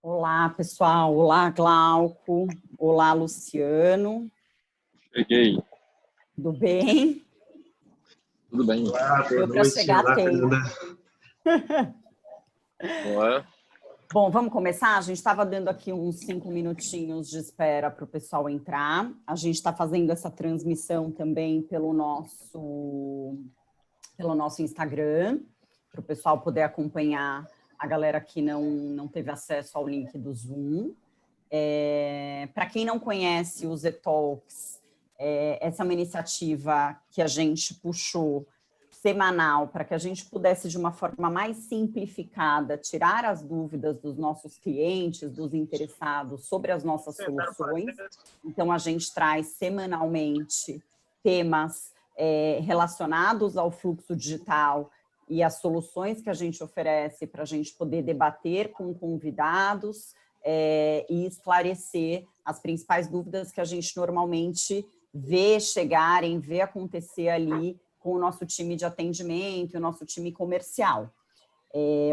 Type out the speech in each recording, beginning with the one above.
Olá, pessoal. Olá, Glauco. Olá, Luciano. Cheguei. Tudo bem? Tudo bem. Olá, boa Deu para noite. chegar a Olá, tempo. Fernanda. Olá. Bom, vamos começar? A gente estava dando aqui uns 5 minutinhos de espera para o pessoal entrar. A gente está fazendo essa transmissão também pelo nosso Instagram, para o pessoal poder acompanhar a galera que não teve acesso ao link do Zoom. Para quem não conhece o Z-Talks, essa é uma iniciativa que a gente puxou semanal para que a gente pudesse, de uma forma mais simplificada, tirar as dúvidas dos nossos clientes, dos interessados sobre as nossas soluções. Então, a gente traz semanalmente temas relacionados ao fluxo digital e as soluções que a gente oferece para a gente poder debater com convidados e esclarecer as principais dúvidas que a gente normalmente vê chegarem, vê acontecer ali com o nosso time de atendimento e o nosso time comercial.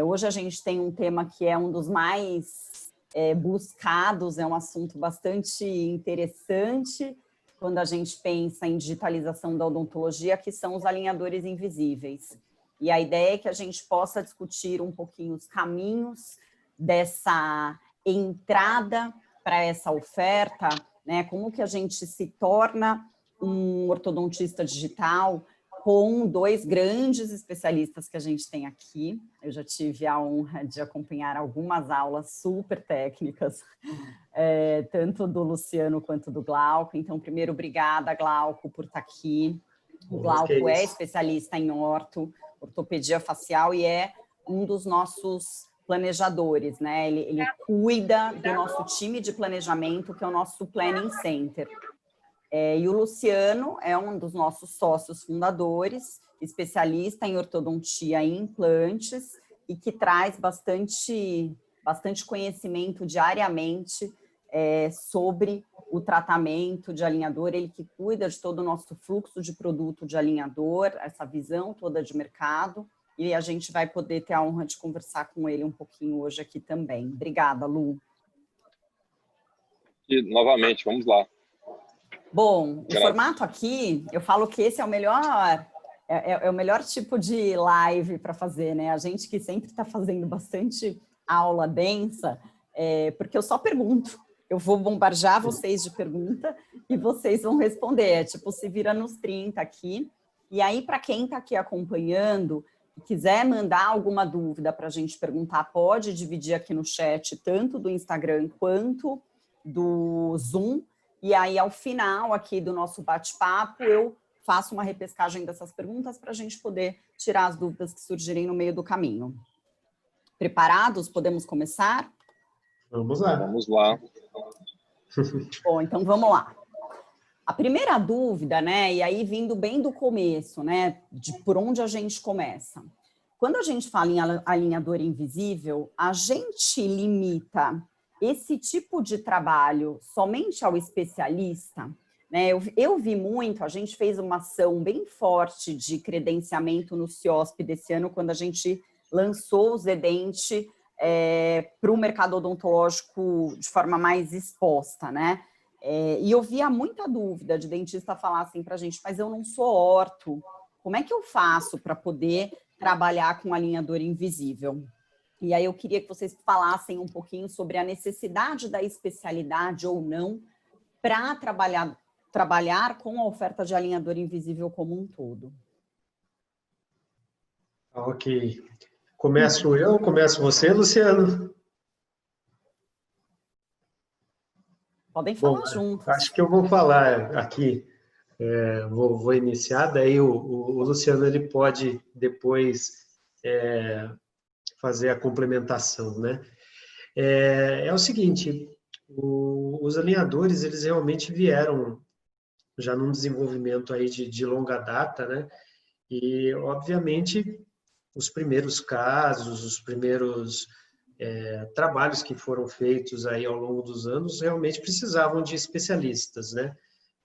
Hoje a gente tem um tema que é um dos mais buscados, é um assunto bastante interessante quando a gente pensa em digitalização da odontologia, que são os alinhadores invisíveis. E a ideia é que a gente possa discutir um pouquinho os caminhos dessa entrada para essa oferta, né? Como que a gente se torna um ortodontista digital com 2 grandes especialistas que a gente tem aqui. Eu já tive a honra de acompanhar algumas aulas super técnicas, tanto do Luciano quanto do Glauco. Então, primeiro, obrigada, Glauco, por estar aqui. O Glauco é especialista em ortopedia facial e é um dos nossos planejadores, né? Ele cuida do nosso time de planejamento, que é o nosso Planning Center. E o Luciano é um dos nossos sócios fundadores, especialista em ortodontia e implantes, e que traz bastante conhecimento diariamente sobre o tratamento de alinhador, ele que cuida de todo o nosso fluxo de produto de alinhador, essa visão toda de mercado, e a gente vai poder ter a honra de conversar com ele um pouquinho hoje aqui também. Obrigada, Lu. E, novamente, vamos lá. Bom, o formato aqui, eu falo que esse é o melhor tipo de live para fazer, né? A gente que sempre está fazendo bastante aula densa, porque eu só pergunto. Eu vou bombardear vocês de pergunta e vocês vão responder. Tipo, se vira nos 30 aqui. E aí, para quem está aqui acompanhando e quiser mandar alguma dúvida para a gente perguntar, pode dividir aqui no chat, tanto do Instagram quanto do Zoom. E aí, ao final aqui do nosso bate-papo, eu faço uma repescagem dessas perguntas para a gente poder tirar as dúvidas que surgirem no meio do caminho. Preparados? Podemos começar? Vamos lá. Vamos lá. Bom, então vamos lá. A primeira dúvida, né, e aí vindo bem do começo, né, de por onde a gente começa. Quando a gente fala em alinhador invisível, a gente limita esse tipo de trabalho somente ao especialista, né? Eu vi muito, a gente fez uma ação bem forte de credenciamento no CIOSP desse ano, quando a gente lançou o Zedent para o mercado odontológico de forma mais exposta, né? E eu via muita dúvida de dentista falar assim para a gente, mas eu não sou orto, como é que eu faço para poder trabalhar com alinhador invisível? E aí eu queria que vocês falassem um pouquinho sobre a necessidade da especialidade ou não para trabalhar com a oferta de alinhador invisível como um todo. Ok. Começo eu, começo você, Luciano? Podem falar juntos. Acho que eu vou falar aqui, vou iniciar, daí o Luciano ele pode depois fazer a complementação, né? É o seguinte, os alinhadores, eles realmente vieram já num desenvolvimento aí de longa data, né? E, obviamente, os primeiros casos, os primeiros trabalhos que foram feitos aí ao longo dos anos realmente precisavam de especialistas, né?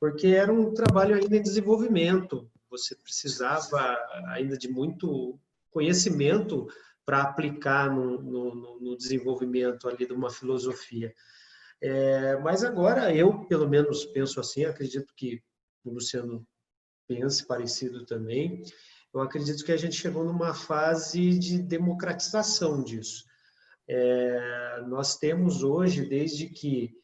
Porque era um trabalho ainda em desenvolvimento, você precisava ainda de muito conhecimento para aplicar no desenvolvimento ali de uma filosofia. Mas agora, eu, pelo menos, penso assim, acredito que o Luciano pense parecido também, eu acredito que a gente chegou numa fase de democratização disso. Nós temos hoje, desde que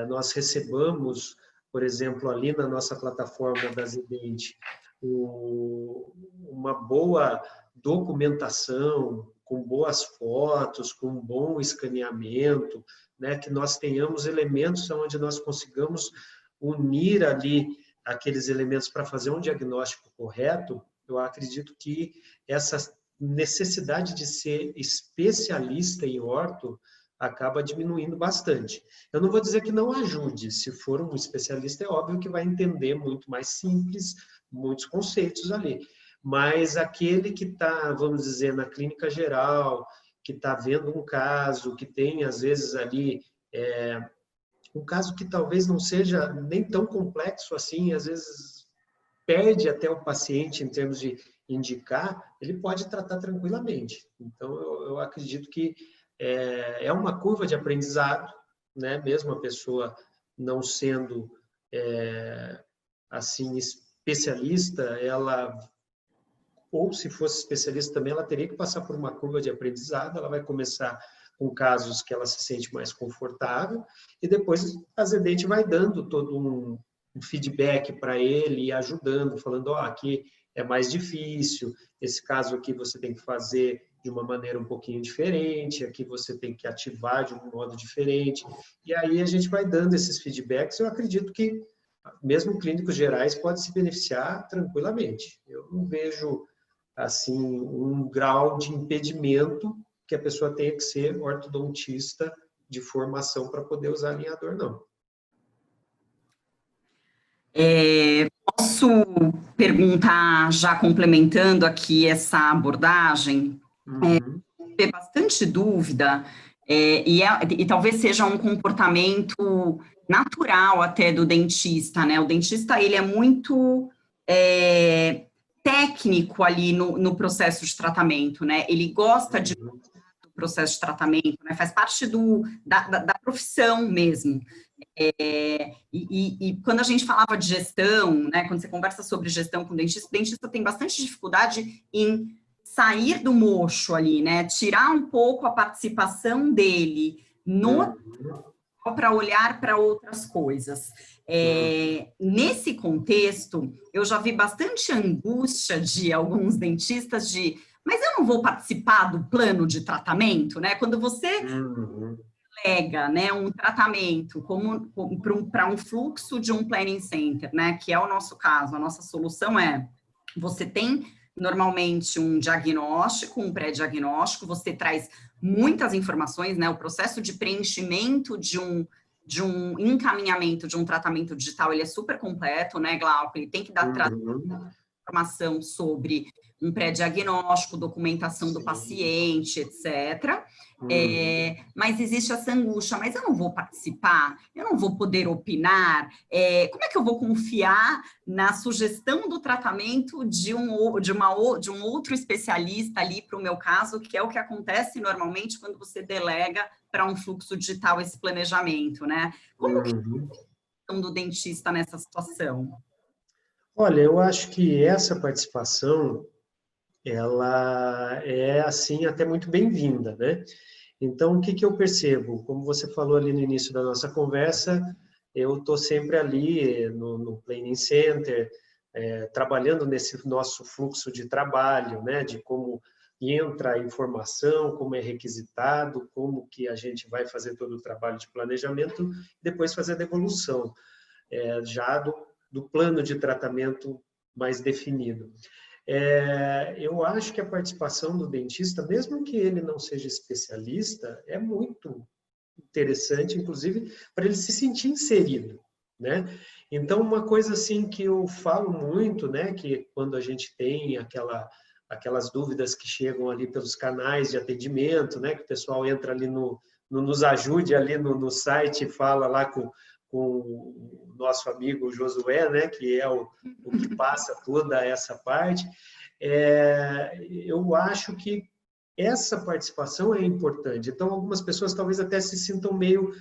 nós recebamos, por exemplo, ali na nossa plataforma da Zidente, uma boa documentação, com boas fotos, com um bom escaneamento, né, que nós tenhamos elementos onde nós consigamos unir ali aqueles elementos para fazer um diagnóstico correto. Eu acredito que essa necessidade de ser especialista em orto acaba diminuindo bastante. Eu não vou dizer que não ajude, se for um especialista é óbvio que vai entender muito mais simples, muitos conceitos ali, mas aquele que está, vamos dizer, na clínica geral, que está vendo um caso, que tem às vezes ali um caso que talvez não seja nem tão complexo assim, às vezes perde até o paciente em termos de indicar, ele pode tratar tranquilamente. Então, eu acredito que é uma curva de aprendizado, né? Mesmo a pessoa não sendo assim especialista, ela, ou se fosse especialista também, ela teria que passar por uma curva de aprendizado, ela vai começar com casos que ela se sente mais confortável, e depois a Zidente vai dando todo um feedback para ele, e ajudando, falando, aqui é mais difícil, esse caso aqui você tem que fazer de uma maneira um pouquinho diferente, aqui você tem que ativar de um modo diferente, e aí a gente vai dando esses feedbacks. Eu acredito que mesmo clínicos gerais podem se beneficiar tranquilamente. Eu não vejo assim um grau de impedimento que a pessoa tenha que ser ortodontista de formação para poder usar alinhador, não. Posso perguntar, já complementando aqui essa abordagem, ter bastante dúvida, e talvez seja um comportamento natural até do dentista, né? O dentista, ele é muito técnico ali no processo de tratamento, né? Ele gosta do processo de tratamento, né? Faz parte da profissão mesmo. E quando a gente falava de gestão, né, quando você conversa sobre gestão com o dentista tem bastante dificuldade em sair do mocho ali, né, tirar um pouco a participação dele para olhar para outras coisas. Nesse contexto, eu já vi bastante angústia de alguns dentistas mas eu não vou participar do plano de tratamento, né, quando você delega, né, um tratamento para um fluxo de um planning center, né, que é o nosso caso. A nossa solução você tem normalmente um diagnóstico, um pré-diagnóstico, você traz muitas informações, né, o processo de preenchimento de um encaminhamento de um tratamento digital, ele é super completo, né, Glauco? Ele tem que dar informação sobre um pré-diagnóstico, documentação do paciente, etc. Mas existe essa angústia, mas eu não vou participar, eu não vou poder opinar, como é que eu vou confiar na sugestão do tratamento de um outro especialista ali para o meu caso, que é o que acontece normalmente quando você delega para um fluxo digital esse planejamento, né? Como que é a participação do dentista nessa situação? Olha, eu acho que essa participação, ela é, assim, até muito bem-vinda, né? Então, o que eu percebo? Como você falou ali no início da nossa conversa, eu estou sempre ali no Planning Center, trabalhando nesse nosso fluxo de trabalho, né? De como entra a informação, como é requisitado, como que a gente vai fazer todo o trabalho de planejamento, depois fazer a devolução, já do plano de tratamento mais definido. Eu acho que a participação do dentista, mesmo que ele não seja especialista, é muito interessante, inclusive, para ele se sentir inserido, né? Então, uma coisa assim que eu falo muito, né, que quando a gente tem aquelas dúvidas que chegam ali pelos canais de atendimento, né, que o pessoal entra ali nos ajude ali no site e fala lá com o nosso amigo Josué, né, que é o que passa toda essa parte, eu acho que essa participação é importante. Então, algumas pessoas talvez até se sintam meio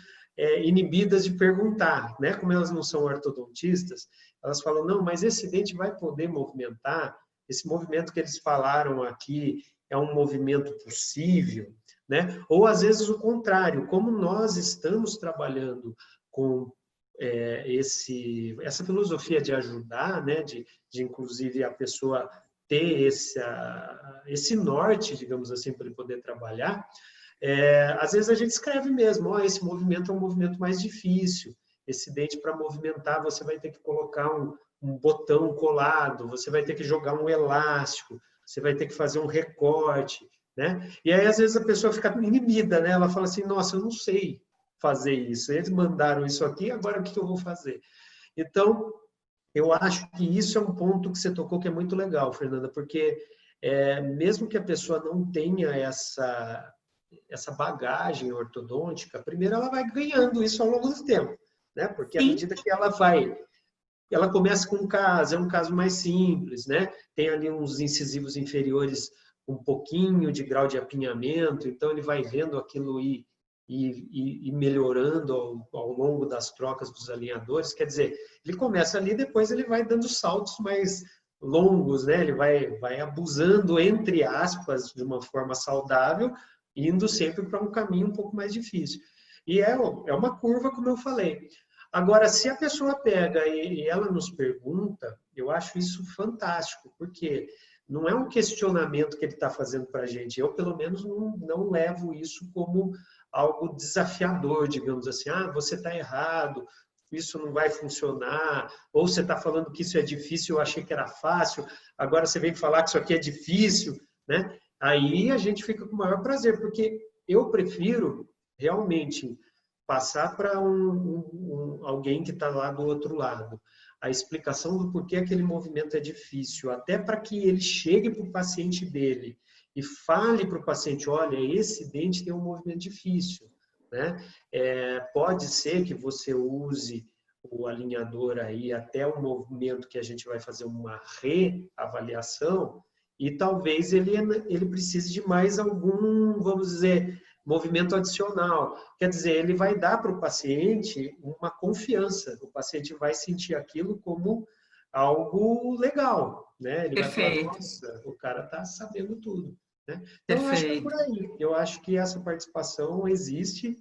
inibidas de perguntar, né? Como elas não são ortodontistas, elas falam, não, mas esse dente vai poder movimentar? Esse movimento que eles falaram aqui é um movimento possível, né? Ou, às vezes, o contrário, como nós estamos trabalhando com essa filosofia de ajudar, né? De inclusive, a pessoa ter esse norte, digamos assim, para ele poder trabalhar, às vezes a gente escreve mesmo, esse movimento é um movimento mais difícil, esse dente para movimentar você vai ter que colocar um botão colado, você vai ter que jogar um elástico, você vai ter que fazer um recorte, né? E aí às vezes a pessoa fica inibida, né? Ela fala assim, nossa, eu não sei fazer isso, eles mandaram isso aqui, agora o que eu vou fazer? Então, eu acho que isso é um ponto que você tocou que é muito legal, Fernanda, porque mesmo que a pessoa não tenha essa bagagem ortodôntica, primeiro ela vai ganhando isso ao longo do tempo, né? Porque à medida que ela começa com um caso, é um caso mais simples, né? Tem ali uns incisivos inferiores um pouquinho de grau de apinhamento, então ele vai vendo aquilo ir melhorando ao longo das trocas dos alinhadores. Quer dizer, ele começa ali, depois ele vai dando saltos mais longos, né? Ele vai abusando, entre aspas, de uma forma saudável, indo sempre para um caminho um pouco mais difícil. E é uma curva, como eu falei. Agora, se a pessoa pega e ela nos pergunta, eu acho isso fantástico, porque não é um questionamento que ele está fazendo para a gente. Eu, pelo menos, não levo isso como algo desafiador, digamos assim. Você está errado, isso não vai funcionar, ou você está falando que isso é difícil, eu achei que era fácil, agora você vem falar que isso aqui é difícil, né? Aí a gente fica com o maior prazer, porque eu prefiro realmente passar para alguém que está lá do outro lado a explicação do porquê aquele movimento é difícil, até para que ele chegue para o paciente dele e fale para o paciente, olha, esse dente tem um movimento difícil, né? Pode ser que você use o alinhador aí até o movimento que a gente vai fazer uma reavaliação e talvez ele precise de mais algum, vamos dizer, movimento adicional. Quer dizer, ele vai dar para o paciente uma confiança. O paciente vai sentir aquilo como algo legal, né? Ele vai falar, nossa, o cara está sabendo tudo. Né? Então, eu acho que é por aí. Eu acho que essa participação existe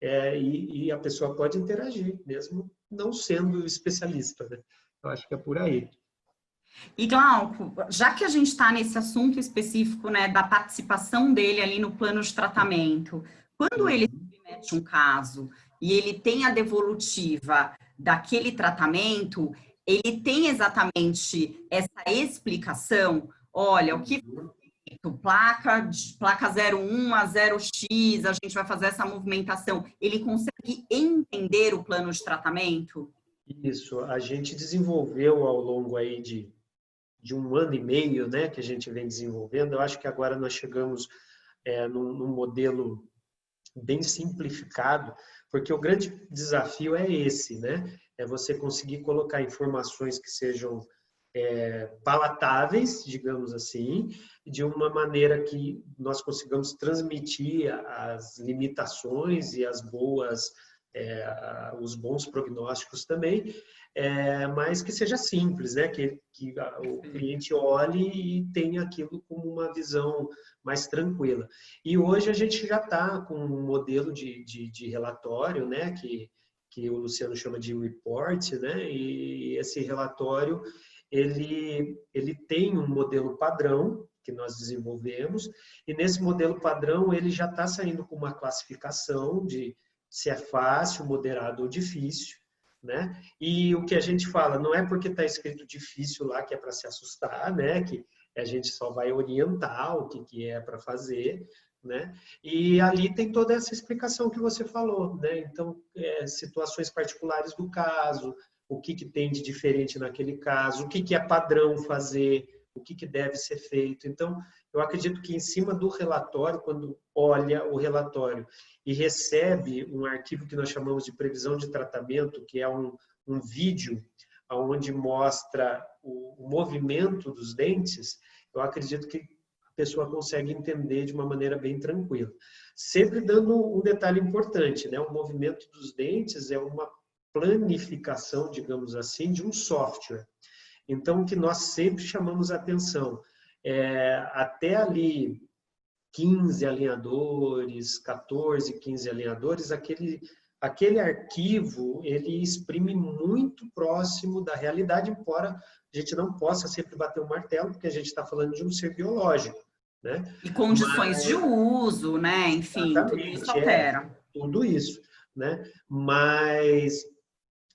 e a pessoa pode interagir, mesmo não sendo especialista. Né? Eu acho que é por aí. E, Glauco, já que a gente está nesse assunto específico, né, da participação dele ali no plano de tratamento, quando ele submete um caso e ele tem a devolutiva daquele tratamento, ele tem exatamente essa explicação, olha, o que foi feito, placa 01 a 0x, a gente vai fazer essa movimentação, ele consegue entender o plano de tratamento? Isso, a gente desenvolveu ao longo aí de 1 ano e meio, né, que a gente vem desenvolvendo. Eu acho que agora nós chegamos num modelo bem simplificado, porque o grande desafio é esse, né? É você conseguir colocar informações que sejam palatáveis, digamos assim, de uma maneira que nós consigamos transmitir as limitações e os bons prognósticos também, mas que seja simples, né? Que o cliente olhe e tenha aquilo como uma visão mais tranquila. E hoje a gente já está com um modelo de relatório, né? Que o Luciano chama de report, né? E esse relatório ele tem um modelo padrão que nós desenvolvemos, e nesse modelo padrão ele já está saindo com uma classificação de se é fácil, moderado ou difícil, né? E o que a gente fala, não é porque está escrito difícil lá que é para se assustar, né? Que a gente só vai orientar o que é para fazer, né? E ali tem toda essa explicação que você falou, né? Então, situações particulares do caso, o que tem de diferente naquele caso, o que é padrão fazer, o que deve ser feito. Então, eu acredito que em cima do relatório, quando olha o relatório e recebe um arquivo que nós chamamos de previsão de tratamento, que é um vídeo onde mostra o movimento dos dentes, eu acredito que pessoa consegue entender de uma maneira bem tranquila. Sempre dando um detalhe importante, né? O movimento dos dentes é uma planificação, digamos assim, de um software. Então, o que nós sempre chamamos a atenção é até ali 15 alinhadores, 14, 15 alinhadores, aquele arquivo, ele exprime muito próximo da realidade, embora a gente não possa sempre bater o martelo, porque a gente está falando de um ser biológico, né? E condições de uso, né? Enfim, tudo isso altera. Tudo isso, né? Mas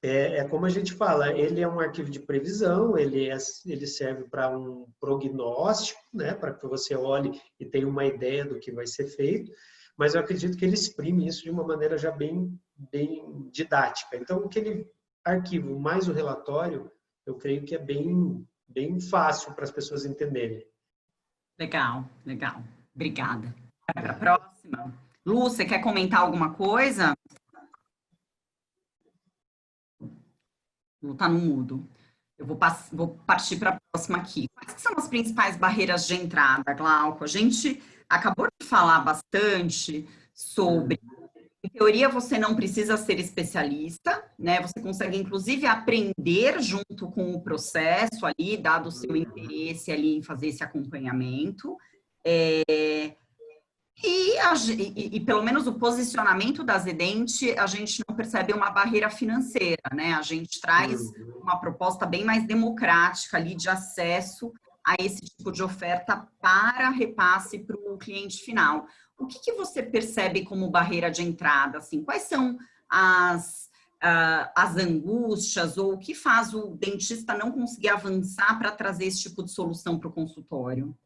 é como a gente fala, ele é um arquivo de previsão, ele serve para um prognóstico, né? Para que você olhe e tenha uma ideia do que vai ser feito, mas eu acredito que ele exprime isso de uma maneira já bem didática. Então, aquele arquivo mais o relatório, eu creio que é bem fácil para as pessoas entenderem. Legal, legal. Obrigada. Para a próxima. Lu, você quer comentar alguma coisa? Lu está no mudo. Eu vou partir para a próxima aqui. Quais são as principais barreiras de entrada, Glauco? A gente acabou de falar bastante sobre... Em teoria, você não precisa ser especialista, né? Você consegue, inclusive, aprender junto com o processo ali, dado o seu interesse ali em fazer esse acompanhamento. E pelo menos o posicionamento da Zedent, a gente não percebe uma barreira financeira, né? A gente traz uma proposta bem mais democrática ali de acesso a esse tipo de oferta para repasse para o cliente final. O que você percebe como barreira de entrada? Assim, quais são as angústias ou o que faz o dentista não conseguir avançar para trazer esse tipo de solução para o consultório?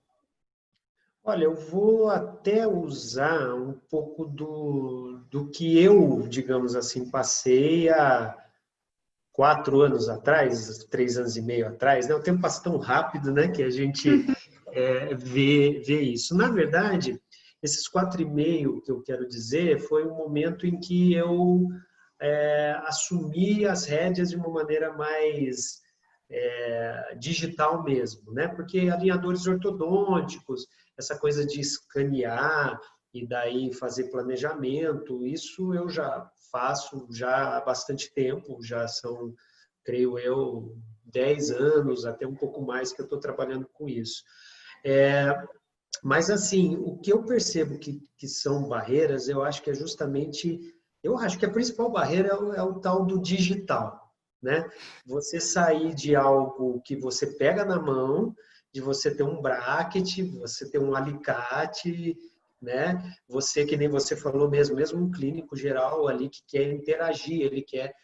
Olha, eu vou até usar um pouco do que eu, digamos assim, passei há 4 anos atrás, 3 anos e meio atrás, né? O tempo passa tão rápido, né, que a gente vê isso. Na verdade, esses 4,5 que eu quero dizer foi um momento em que eu assumi as rédeas de uma maneira mais digital mesmo, né? Porque alinhadores ortodônticos, essa coisa de escanear e daí fazer planejamento, isso eu já faço já há bastante tempo, já são, creio eu, 10 anos, até um pouco mais que eu estou trabalhando com isso. Mas, assim, o que eu percebo que são barreiras, eu acho que é justamente... Eu acho que a principal barreira é o tal do digital, né? Você sair de algo que você pega na mão, de você ter um bracket, você ter um alicate, né? Você, que nem você falou mesmo um clínico geral ali que quer interagir, ele quer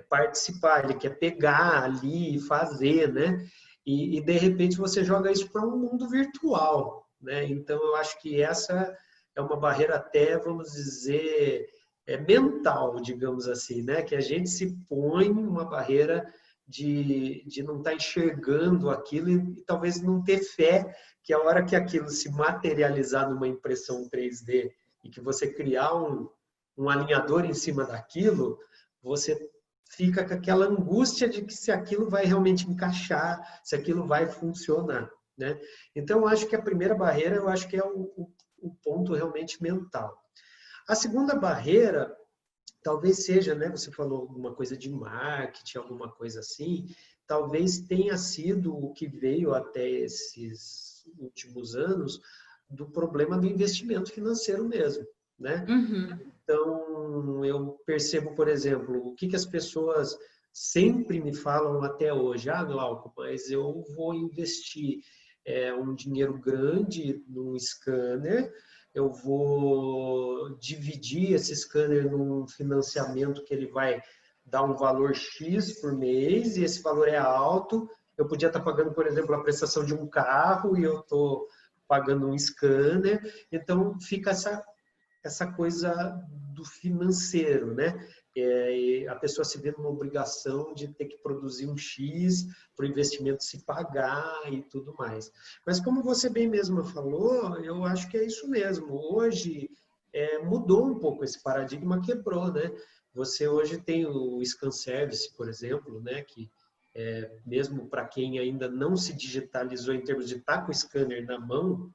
participar, ele quer pegar ali e fazer, né? E de repente você joga isso para um mundo virtual, né? Então eu acho que essa é uma barreira até, vamos dizer, mental, digamos assim, né? Que a gente se põe uma barreira de não estar enxergando aquilo e talvez não ter fé que a hora que aquilo se materializar numa impressão 3D e que você criar um alinhador em cima daquilo, você fica com aquela angústia de que se aquilo vai realmente encaixar, se aquilo vai funcionar, né? Então, eu acho que a primeira barreira, eu acho que é o ponto realmente mental. A segunda barreira, talvez seja, né? Você falou alguma coisa de marketing, alguma coisa assim, talvez tenha sido o que veio até esses últimos anos do problema do investimento financeiro mesmo, né? Então, eu percebo, por exemplo, o que as pessoas sempre me falam até hoje. Ah, Glauco, mas eu vou investir um dinheiro grande num scanner, eu vou dividir esse scanner num financiamento que ele vai dar um valor X por mês, e esse valor é alto. Eu podia estar pagando, por exemplo, a prestação de um carro e eu estou pagando um scanner. Então, fica essa coisa do financeiro, né? A pessoa se vê numa obrigação de ter que produzir um X para o investimento se pagar e tudo mais. Mas como você bem mesmo falou, eu acho que é isso mesmo. Hoje mudou um pouco esse paradigma, quebrou, né? Você hoje tem o Scan Service, por exemplo, né? Que mesmo para quem ainda não se digitalizou em termos de estar com o scanner na mão,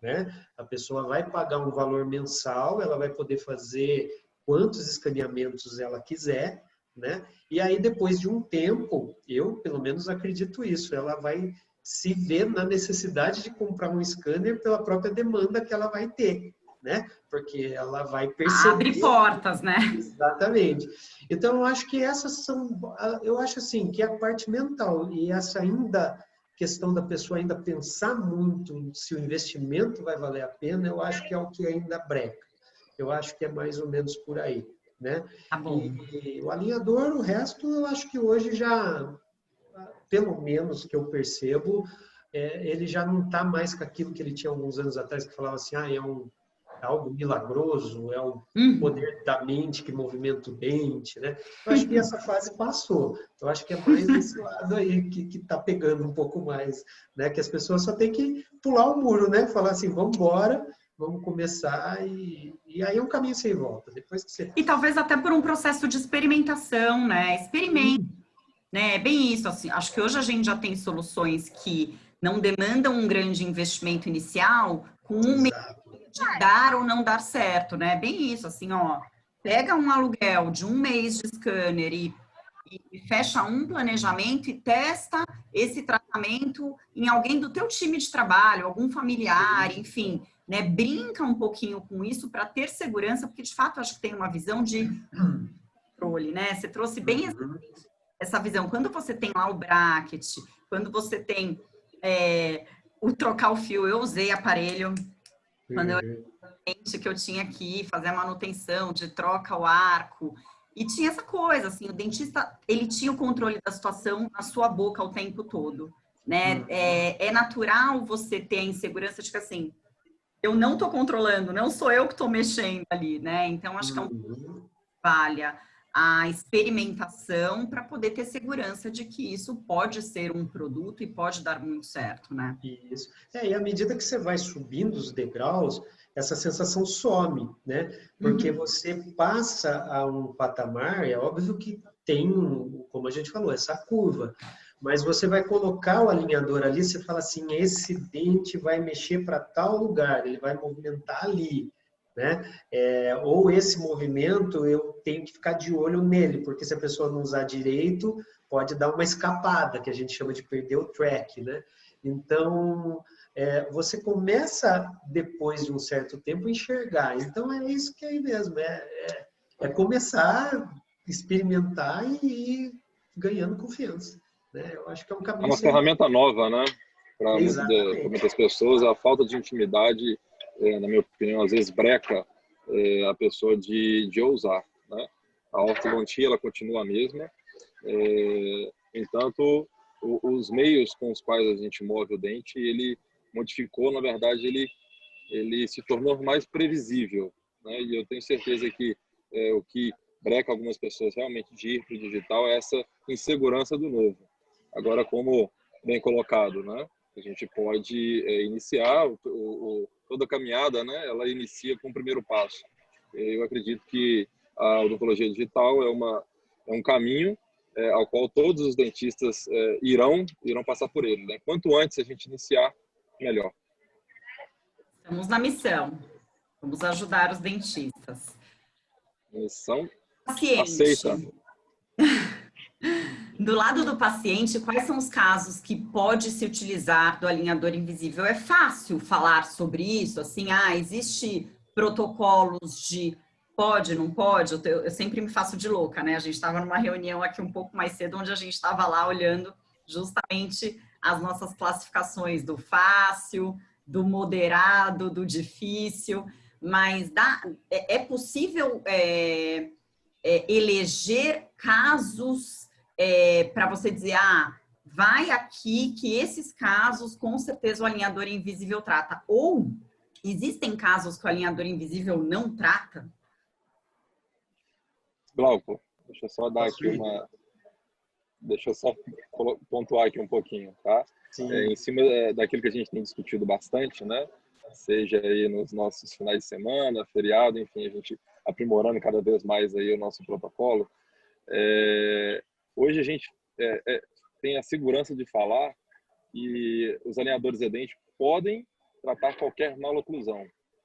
né? A pessoa vai pagar um valor mensal, ela vai poder fazer quantos escaneamentos ela quiser, né? E aí, depois de um tempo, eu, pelo menos, acredito isso, ela vai se ver na necessidade de comprar um scanner pela própria demanda que ela vai ter, né? Porque ela vai perceber... Abre portas, né? Exatamente. Então, eu acho que essas são... Eu acho, assim, que a parte mental e essa ainda questão da pessoa ainda pensar muito se o investimento vai valer a pena, eu acho que é o que ainda breca. Eu acho que é mais ou menos por aí, né? Tá bom. E o alinhador, o resto, eu acho que hoje já, pelo menos que eu percebo, ele já não está mais com aquilo que ele tinha alguns anos atrás, que falava assim, é algo milagroso, é o poder da mente que movimenta o dente, né? Eu acho que essa fase passou. Eu acho que é mais esse lado aí que está pegando um pouco mais, né? Que as pessoas só têm que pular o muro, né? Falar assim, vamos embora, vamos começar e aí é um caminho sem volta. Depois que você... E talvez até por um processo de experimentação, né? Experimenta, né? É bem isso, assim. Acho que hoje a gente já tem soluções que não demandam um grande investimento inicial, com um mês de dar ou não dar certo, né? Bem isso, assim, ó. Pega um aluguel de um mês de scanner e fecha um planejamento e testa esse tratamento em alguém do teu time de trabalho, algum familiar, enfim, né? Brinca um pouquinho com isso para ter segurança, porque de fato acho que tem uma visão de controle, né? Você trouxe bem essa visão. Quando você tem lá o bracket, quando você tem o trocar o fio, eu usei aparelho quando eu era que eu tinha que fazer a manutenção de troca o arco. E tinha essa coisa, assim, o dentista, ele tinha o controle da situação na sua boca o tempo todo, né? É natural você ter a insegurança de que, assim, eu não tô controlando, não sou eu que tô mexendo ali, né? Então, acho que é valha a experimentação para poder ter segurança de que isso pode ser um produto e pode dar muito certo, né? Isso. E à medida que você vai subindo os degraus, essa sensação some, né? Porque você passa a um patamar, é óbvio que tem, como a gente falou, essa curva, mas você vai colocar o alinhador ali, você fala assim, esse dente vai mexer para tal lugar, ele vai movimentar ali, né? Ou esse movimento eu tenho que ficar de olho nele, porque se a pessoa não usar direito, pode dar uma escapada, que a gente chama de perder o track, né? Então, você começa, depois de um certo tempo, a enxergar. Então, é isso que é aí mesmo. É começar, experimentar e ir ganhando confiança. Né? Eu acho que é um É caminho uma sem... ferramenta nova, né? Para Exatamente. muitas pessoas, a falta de intimidade, na minha opinião, às vezes breca a pessoa de ousar, né? A ortodontia, ela continua a mesma. Entanto, os meios com os quais a gente move o dente, ele modificou, na verdade, ele se tornou mais previsível, né? E eu tenho certeza que o que breca algumas pessoas realmente de ir para o digital é essa insegurança do novo. Agora, como bem colocado, né? A gente pode iniciar toda a caminhada, né? Ela inicia com o primeiro passo. Eu acredito que a odontologia digital é um caminho ao qual todos os dentistas irão passar por ele, né? Quanto antes a gente iniciar, melhor. Estamos na missão. Vamos ajudar os dentistas. Missão Paciente. aceita. Do lado do paciente, quais são os casos que pode se utilizar do alinhador invisível? É fácil falar sobre isso? Assim, existe protocolos de pode, não pode? Eu sempre me faço de louca, né? A gente estava numa reunião aqui um pouco mais cedo, onde a gente estava lá olhando justamente as nossas classificações do fácil, do moderado, do difícil, mas é possível eleger casos para você dizer, vai aqui que esses casos, com certeza, o alinhador invisível trata. Ou existem casos que o alinhador invisível não trata? Glauco, deixa eu só dar aqui deixa eu só pontuar aqui um pouquinho, tá? Em cima daquilo que a gente tem discutido bastante, né? Seja aí nos nossos finais de semana, feriado, enfim, a gente aprimorando cada vez mais aí o nosso protocolo. Hoje a gente tem a segurança de falar e os alinhadores de dente podem tratar qualquer maloclusão,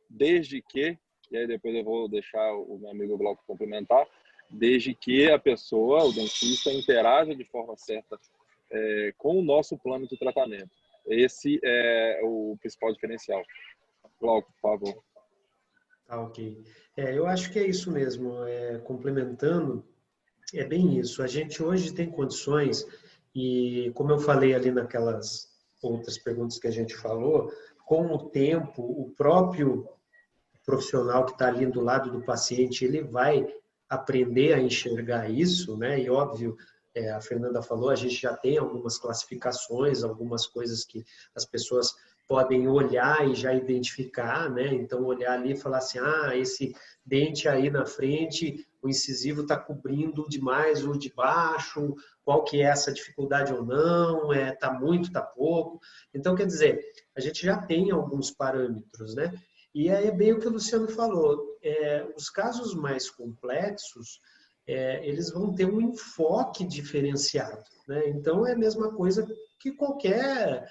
desde que, e aí depois eu vou deixar o meu amigo Glauco complementar, desde que a pessoa, o dentista, interaja de forma certa com o nosso plano de tratamento. Esse é o principal diferencial. Glauco, por favor. Tá, ok. Eu acho que é isso mesmo. Complementando, é bem isso. A gente hoje tem condições, e como eu falei ali naquelas outras perguntas que a gente falou, com o tempo, o próprio profissional que está ali do lado do paciente, ele vai aprender a enxergar isso, né? E óbvio, a Fernanda falou, a gente já tem algumas classificações, algumas coisas que as pessoas podem olhar e já identificar, né? Então, olhar ali e falar assim, esse dente aí na frente, o incisivo está cobrindo demais o de baixo, qual que é essa dificuldade ou não, tá muito, tá pouco. Então, quer dizer, a gente já tem alguns parâmetros, né? E aí é bem o que o Luciano falou, os casos mais complexos, eles vão ter um enfoque diferenciado, né? Então, é a mesma coisa que qualquer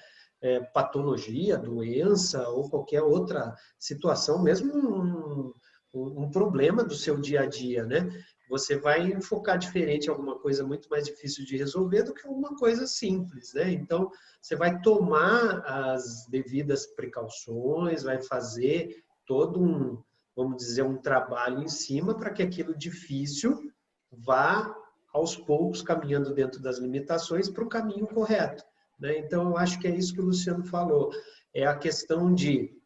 patologia, doença ou qualquer outra situação, mesmo um problema do seu dia a dia, né? Você vai enfocar diferente em alguma coisa muito mais difícil de resolver do que alguma coisa simples, né? Então, você vai tomar as devidas precauções, vai fazer todo vamos dizer, um trabalho em cima para que aquilo difícil vá aos poucos caminhando dentro das limitações para o caminho correto, né? Então, eu acho que é isso que o Luciano falou, é a questão de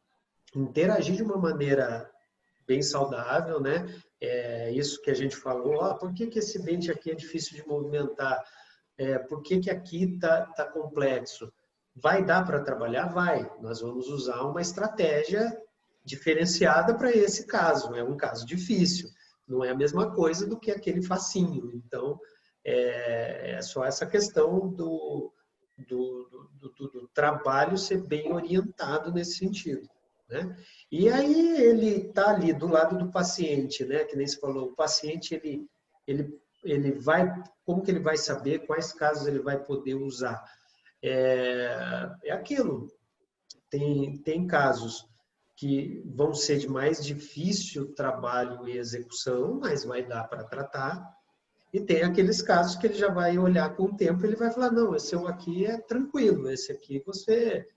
interagir de uma maneira bem saudável, né? Isso que a gente falou, por que esse dente aqui é difícil de movimentar? Por que aqui tá complexo? Vai dar para trabalhar? Vai. Nós vamos usar uma estratégia diferenciada para esse caso. É um caso difícil. Não é a mesma coisa do que aquele facinho. Então, é só essa questão do trabalho ser bem orientado nesse sentido, né? E aí ele está ali do lado do paciente, né? Que nem se falou, o paciente ele vai, como que ele vai saber quais casos ele vai poder usar? É aquilo. Tem casos que vão ser de mais difícil trabalho e execução, mas vai dar para tratar. E tem aqueles casos que ele já vai olhar com o tempo e ele vai falar, não, esse aqui é tranquilo, esse aqui você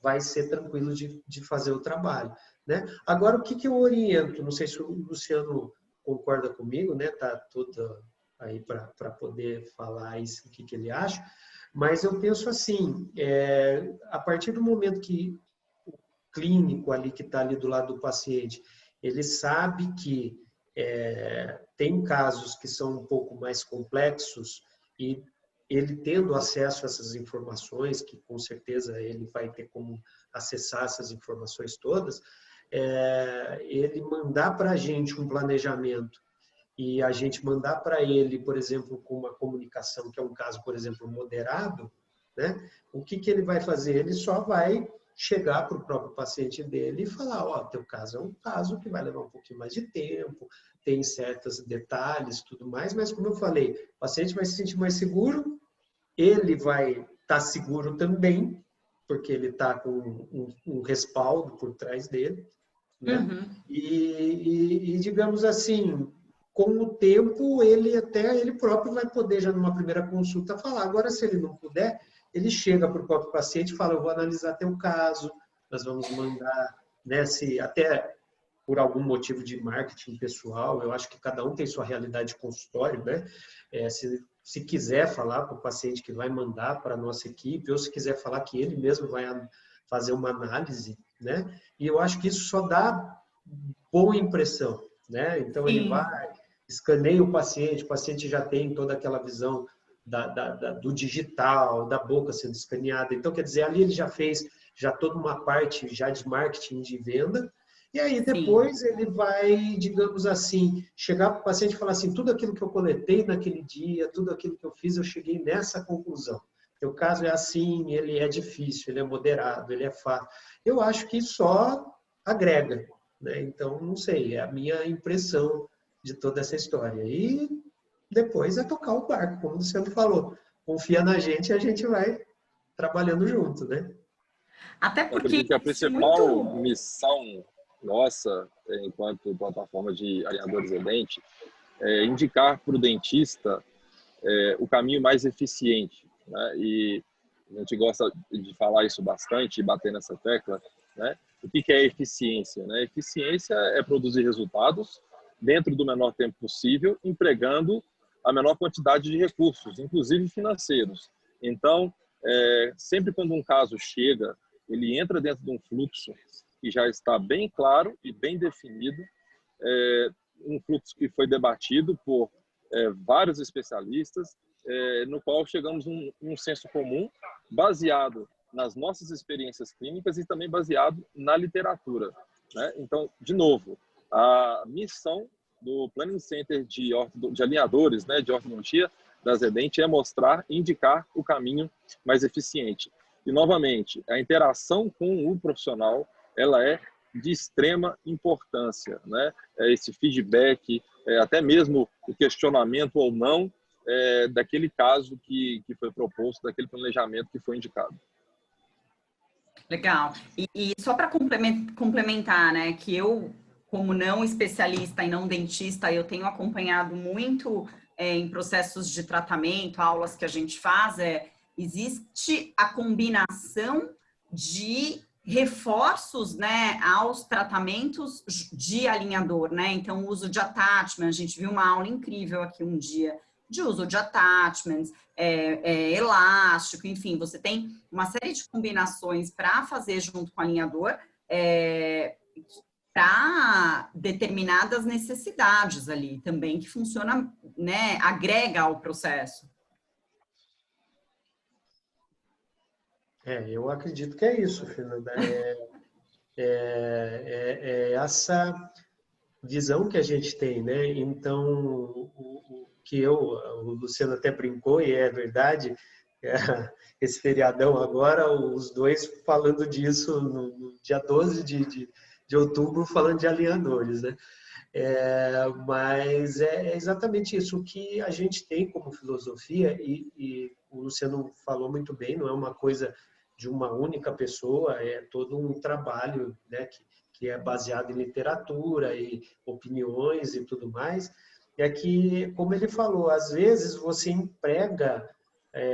vai ser tranquilo de fazer o trabalho, né? Agora, o que eu oriento? Não sei se o Luciano concorda comigo, né? Tá tudo aí para poder falar isso, o que ele acha, mas eu penso assim, a partir do momento que o clínico ali que está ali do lado do paciente, ele sabe que tem casos que são um pouco mais complexos e ele tendo acesso a essas informações, que com certeza ele vai ter como acessar essas informações todas, ele mandar para a gente um planejamento e a gente mandar para ele, por exemplo, com uma comunicação, que é um caso, por exemplo, moderado, né? O que ele vai fazer? Ele só vai chegar para o próprio paciente dele e falar, teu caso é um caso que vai levar um pouquinho mais de tempo, tem certos detalhes, tudo mais, mas como eu falei, o paciente vai se sentir mais seguro, ele vai estar seguro também, porque ele está com um respaldo por trás dele, né? Uhum. E digamos assim, com o tempo, ele próprio vai poder, já numa primeira consulta, falar. Agora, se ele não puder, ele chega para o próprio paciente e fala, eu vou analisar teu caso, nós vamos mandar, né, se até por algum motivo de marketing pessoal, eu acho que cada um tem sua realidade de consultório, né? Se quiser falar para o paciente que vai mandar para a nossa equipe, ou se quiser falar que ele mesmo vai fazer uma análise, né? E eu acho que isso só dá boa impressão, né? Então, ele vai, escaneia o paciente já tem toda aquela visão do digital, da boca sendo escaneada. Então, quer dizer, ali ele já fez toda uma parte já de marketing de venda, e aí depois ele vai, digamos assim, chegar para o paciente e falar assim, tudo aquilo que eu coletei naquele dia, tudo aquilo que eu fiz, eu cheguei nessa conclusão. Teu caso é assim, ele é difícil, ele é moderado, ele é fácil. Eu acho que só agrega, né? Então, não sei, é a minha impressão de toda essa história. E depois é tocar o barco, como o Luciano falou. Confia na gente e a gente vai trabalhando junto, né? Até Eu porque acredito que a existe principal muito... missão nossa, enquanto plataforma de alinhadores de dente, é indicar para o dentista o caminho mais eficiente, né? E a gente gosta de falar isso bastante e bater nessa tecla, né? O que é eficiência, né? Eficiência é produzir resultados dentro do menor tempo possível, empregando a menor quantidade de recursos, inclusive financeiros. Então, sempre quando um caso chega, ele entra dentro de um fluxo que já está bem claro e bem definido, um fluxo que foi debatido por vários especialistas, no qual chegamos a um senso comum baseado nas nossas experiências clínicas e também baseado na literatura, né? Então, de novo, a missão do Planning Center de alinhadores, né, de ortodontia da Zedent é mostrar e indicar o caminho mais eficiente. E, novamente, a interação com o profissional, ela é de extrema importância, né? Esse feedback, até mesmo o questionamento ou não daquele caso que foi proposto, daquele planejamento que foi indicado. Legal. E só para complementar, né, que eu, como não especialista e não dentista, eu tenho acompanhado muito em processos de tratamento, aulas que a gente faz, existe a combinação de reforços, né, aos tratamentos de alinhador, né? Então, o uso de attachment, a gente viu uma aula incrível aqui um dia de uso de attachments, elástico, enfim, você tem uma série de combinações para fazer junto com o alinhador, para determinadas necessidades ali também, que funciona, né, agrega ao processo. Eu acredito que é isso, Fernanda. Essa visão que a gente tem, né? Então, o Luciano até brincou, e é verdade, esse feriadão agora, os dois falando disso no dia 12 de outubro, falando de alinhadores, né? Mas é exatamente isso. O que a gente tem como filosofia, e o Luciano falou muito bem, não é uma coisa de uma única pessoa, é todo um trabalho, né, que é baseado em literatura e opiniões e tudo mais, é que, como ele falou, às vezes você emprega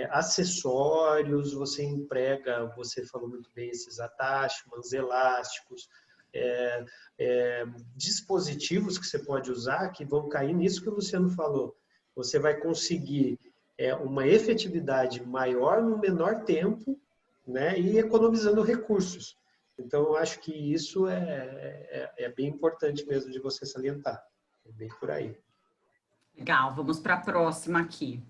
acessórios, você falou muito bem, esses attachments, elásticos, dispositivos que você pode usar que vão cair nisso que o Luciano falou. Você vai conseguir uma efetividade maior no menor tempo, né, e economizando recursos. Então, eu acho que isso é bem importante mesmo de você salientar. É bem por aí. Legal, vamos para a próxima aqui.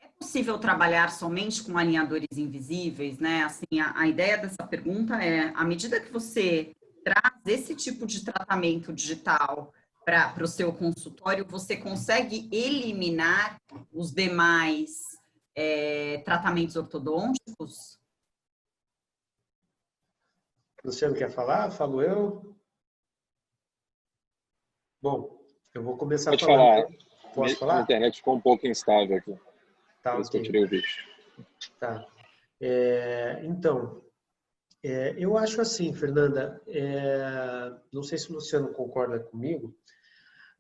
É possível trabalhar somente com alinhadores invisíveis, né? Assim, a ideia dessa pergunta é, à medida que você traz esse tipo de tratamento digital para o seu consultório, você consegue eliminar os demais tratamentos ortodônticos? Luciano, quer falar? Falo eu? Bom, eu vou começar Pode falando. falar. Posso A falar? internet ficou um pouco instável aqui. Tá, Por isso que eu ok. tirei o vídeo. Tá. Então, eu acho assim, Fernanda, não sei se o Luciano concorda comigo,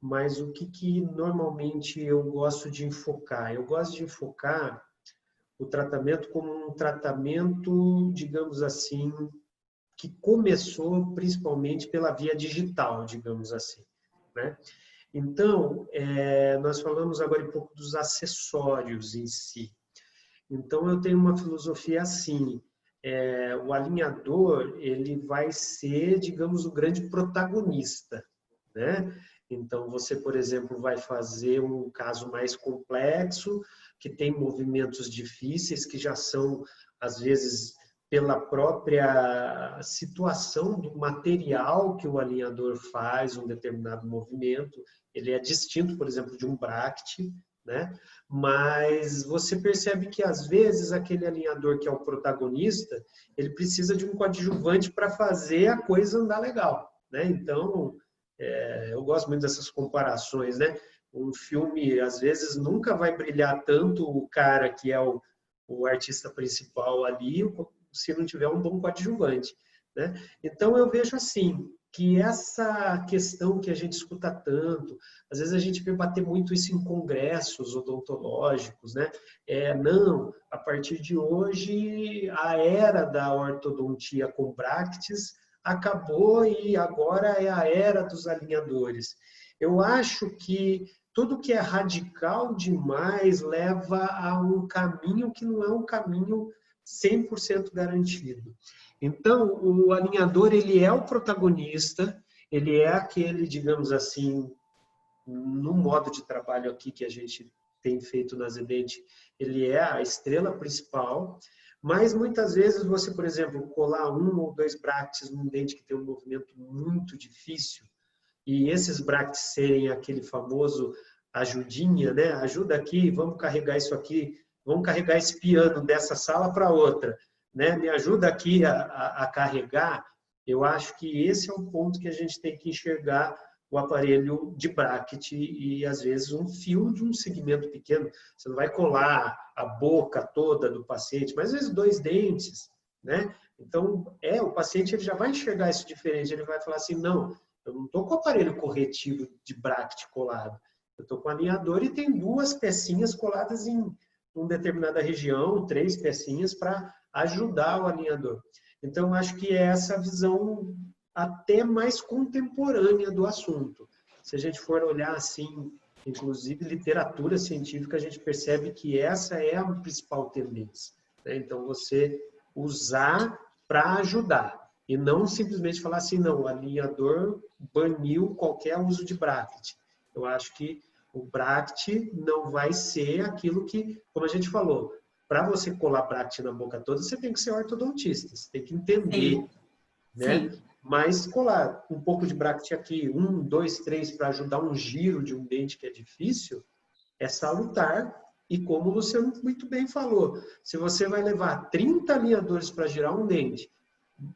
mas o que normalmente eu gosto de enfocar? Eu gosto de enfocar o tratamento como um tratamento, digamos assim, que começou principalmente pela via digital, digamos assim, né? Então, nós falamos agora um pouco dos acessórios em si. Então, eu tenho uma filosofia assim, o alinhador, ele vai ser, digamos, o grande protagonista, né? Então, você, por exemplo, vai fazer um caso mais complexo, que tem movimentos difíceis, que já são, às vezes, pela própria situação do material que o alinhador faz, um determinado movimento, ele é distinto, por exemplo, de um bracket, né? Mas você percebe que, às vezes, aquele alinhador que é o protagonista, ele precisa de um coadjuvante para fazer a coisa andar legal, né? Então, eu gosto muito dessas comparações, né? Um filme, às vezes, nunca vai brilhar tanto o cara que é o artista principal ali, se não tiver um bom coadjuvante, né? Então, eu vejo assim, que essa questão que a gente escuta tanto, às vezes a gente vê bater muito isso em congressos odontológicos, né? Não, a partir de hoje, a era da ortodontia com bractes acabou e agora é a era dos alinhadores. Eu acho que tudo que é radical demais leva a um caminho que não é um caminho 100% garantido. Então, o alinhador, ele é o protagonista, ele é aquele, digamos assim, no modo de trabalho aqui que a gente tem feito na Zedent, ele é a estrela principal, mas muitas vezes você, por exemplo, colar 1 ou 2 bractes num dente que tem um movimento muito difícil, e esses bractes serem aquele famoso ajudinha, né? Ajuda aqui, vamos carregar isso aqui, vamos carregar esse piano dessa sala para outra, né? Me ajuda aqui a carregar. Eu acho que esse é um ponto que a gente tem que enxergar o aparelho de bracket e, às vezes, um fio de um segmento pequeno. Você não vai colar a boca toda do paciente, mas, às vezes, 2 dentes, né? Então, o paciente ele já vai enxergar isso diferente. Ele vai falar assim, não, eu não estou com o aparelho corretivo de bracket colado. Eu estou com o alinhador e tem 2 pecinhas coladas em uma determinada região, 3 pecinhas para ajudar o alinhador. Então, acho que é essa visão até mais contemporânea do assunto. Se a gente for olhar assim, inclusive literatura científica, a gente percebe que essa é a principal tendência, né? Então, você usar para ajudar e não simplesmente falar assim, não, o alinhador baniu qualquer uso de bracket. Eu acho que o bracket não vai ser aquilo que, como a gente falou, para você colar bracket na boca toda, você tem que ser ortodontista, você tem que entender, Sim. né? Sim. Mas colar um pouco de bracket aqui, 1, 2, 3, para ajudar um giro de um dente que é difícil, é salutar. E como você muito bem falou, se você vai levar 30 alinhadores para girar um dente,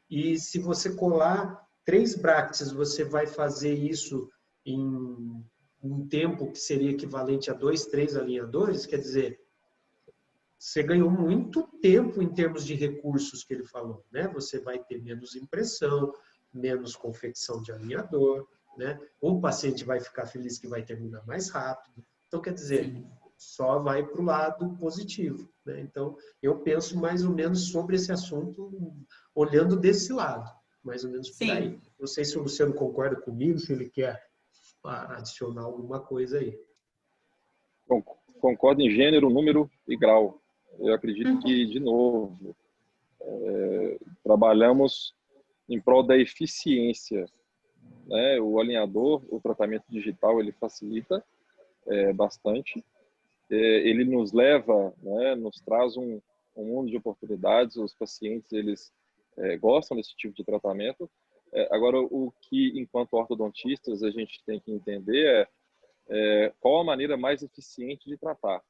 e se você colar 3 brackets, você vai fazer isso em um tempo que seria equivalente a 2, 3 alinhadores, quer dizer, você ganhou muito tempo em termos de recursos que ele falou, né? Você vai ter menos impressão, menos confecção de alinhador, né? O paciente vai ficar feliz que vai terminar mais rápido. Então, quer dizer, Sim. só vai para o lado positivo, né? Então, eu penso mais ou menos sobre esse assunto, olhando desse lado, mais ou menos por aí. Sim. Não sei se o Luciano concorda comigo, se ele quer adicionar alguma coisa aí. Concordo em gênero, número e grau. Eu acredito que, de novo, trabalhamos em prol da eficiência, né? O alinhador, o tratamento digital, ele facilita bastante. Ele nos leva, né, nos traz um mundo de oportunidades. Os pacientes, eles gostam desse tipo de tratamento. Agora, o que, enquanto ortodontistas, a gente tem que entender qual a maneira mais eficiente de tratar.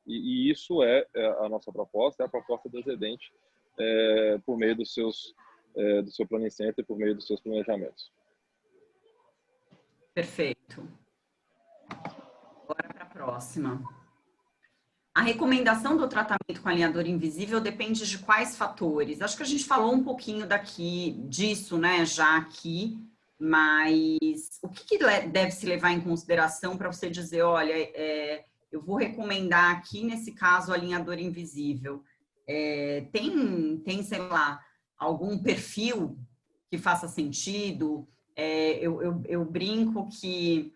E isso é a nossa proposta, é a proposta da Zedent, por meio do seu Planning Center, por meio dos seus planejamentos. Perfeito. Bora para a próxima. A recomendação do tratamento com alinhador invisível depende de quais fatores? Acho que a gente falou um pouquinho disso, né, já aqui, mas o que deve se levar em consideração para você dizer, olha, eu vou recomendar aqui, nesse caso, o alinhador invisível? Tem, sei lá, algum perfil que faça sentido? Eu brinco que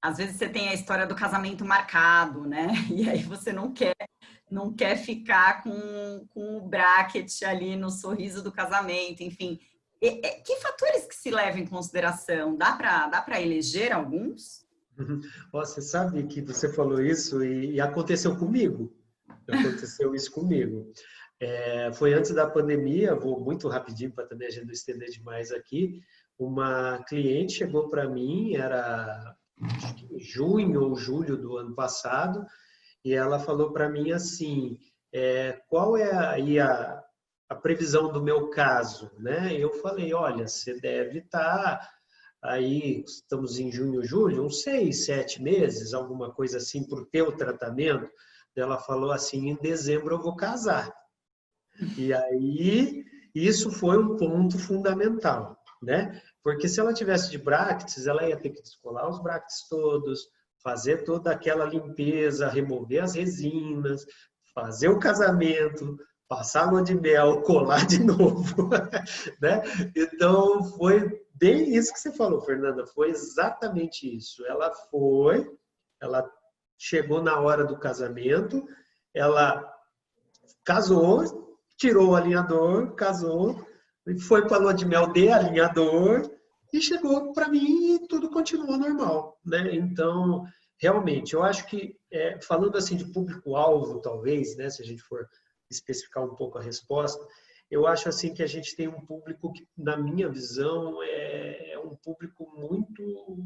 às vezes você tem a história do casamento marcado, né? E aí você não quer ficar com o bracket ali no sorriso do casamento, enfim. Que fatores que se levam em consideração? Dá para eleger alguns? Você sabe que você falou isso e aconteceu comigo. Aconteceu isso comigo. Foi antes da pandemia, vou muito rapidinho para também a gente não estender demais aqui. Uma cliente chegou para mim, era junho ou julho do ano passado, e ela falou para mim assim, qual é aí a previsão do meu caso, né? Eu falei, olha, você deve estar aí, estamos em junho, julho, uns 6, 7 meses, alguma coisa assim, para o teu tratamento. Ela falou assim, em dezembro eu vou casar. E aí, isso foi um ponto fundamental, né? Porque se ela tivesse de bractes, ela ia ter que descolar os bractes todos, fazer toda aquela limpeza, remover as resinas, fazer o casamento, passar lua de mel, colar de novo, né? Então, foi bem isso que você falou, Fernanda, foi exatamente isso. Ela chegou na hora do casamento, ela casou, tirou o alinhador, casou, foi para a lua de mel de alinhador e chegou para mim e tudo continuou normal, né? Então, realmente, eu acho que, falando assim de público-alvo, talvez, né, se a gente for especificar um pouco a resposta, eu acho assim que a gente tem um público que, na minha visão, é um público muito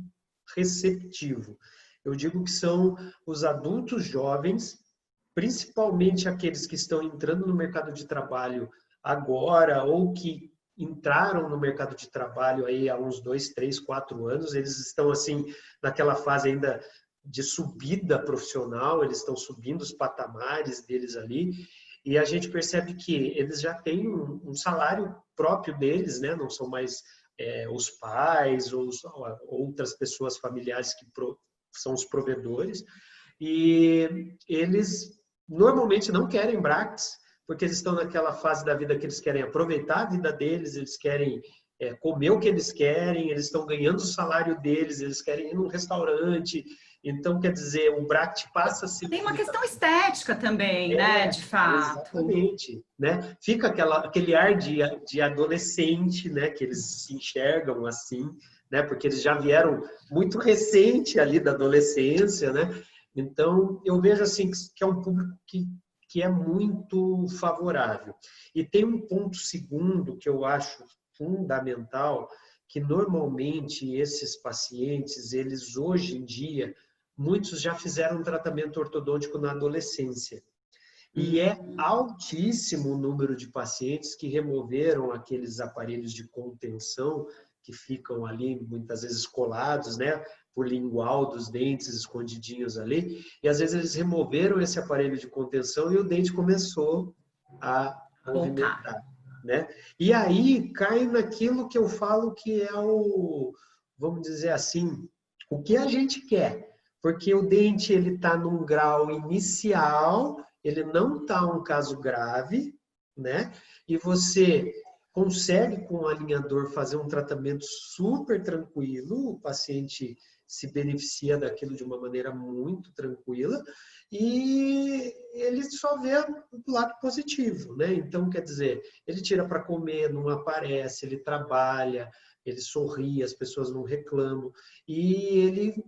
receptivo. Eu digo que são os adultos jovens, principalmente aqueles que estão entrando no mercado de trabalho agora ou que entraram no mercado de trabalho aí há uns 2, 3, 4 anos, eles estão assim naquela fase ainda de subida profissional, eles estão subindo os patamares deles ali, e a gente percebe que eles já têm um salário próprio deles, né? Não são mais os pais ou outras pessoas familiares que são os provedores, e eles normalmente não querem bractes, porque eles estão naquela fase da vida que eles querem aproveitar a vida deles, eles querem comer o que eles querem, eles estão ganhando o salário deles, eles querem ir num restaurante. Então, quer dizer, o bract passa a ser... Tem uma questão estética também, né, de fato. Exatamente, né? Fica aquele ar de adolescente, né, que eles se enxergam assim, né, porque eles já vieram muito recente ali da adolescência, né? Então, eu vejo assim que é um público que é muito favorável. E tem um ponto segundo que eu acho fundamental, que normalmente esses pacientes, eles hoje em dia, muitos já fizeram um tratamento ortodôntico na adolescência. E é altíssimo o número de pacientes que removeram aqueles aparelhos de contenção que ficam ali, muitas vezes colados, né, por lingual dos dentes escondidinhos ali. E às vezes eles removeram esse aparelho de contenção e o dente começou a movimentar, né? E aí cai naquilo que eu falo que é vamos dizer assim, o que a gente quer. Porque o dente ele está num grau inicial, ele não está um caso grave, né? E você consegue com o alinhador fazer um tratamento super tranquilo, o paciente se beneficia daquilo de uma maneira muito tranquila e ele só vê o lado positivo, né? Então, quer dizer, ele tira para comer, não aparece, ele trabalha, ele sorri, as pessoas não reclamam e ele,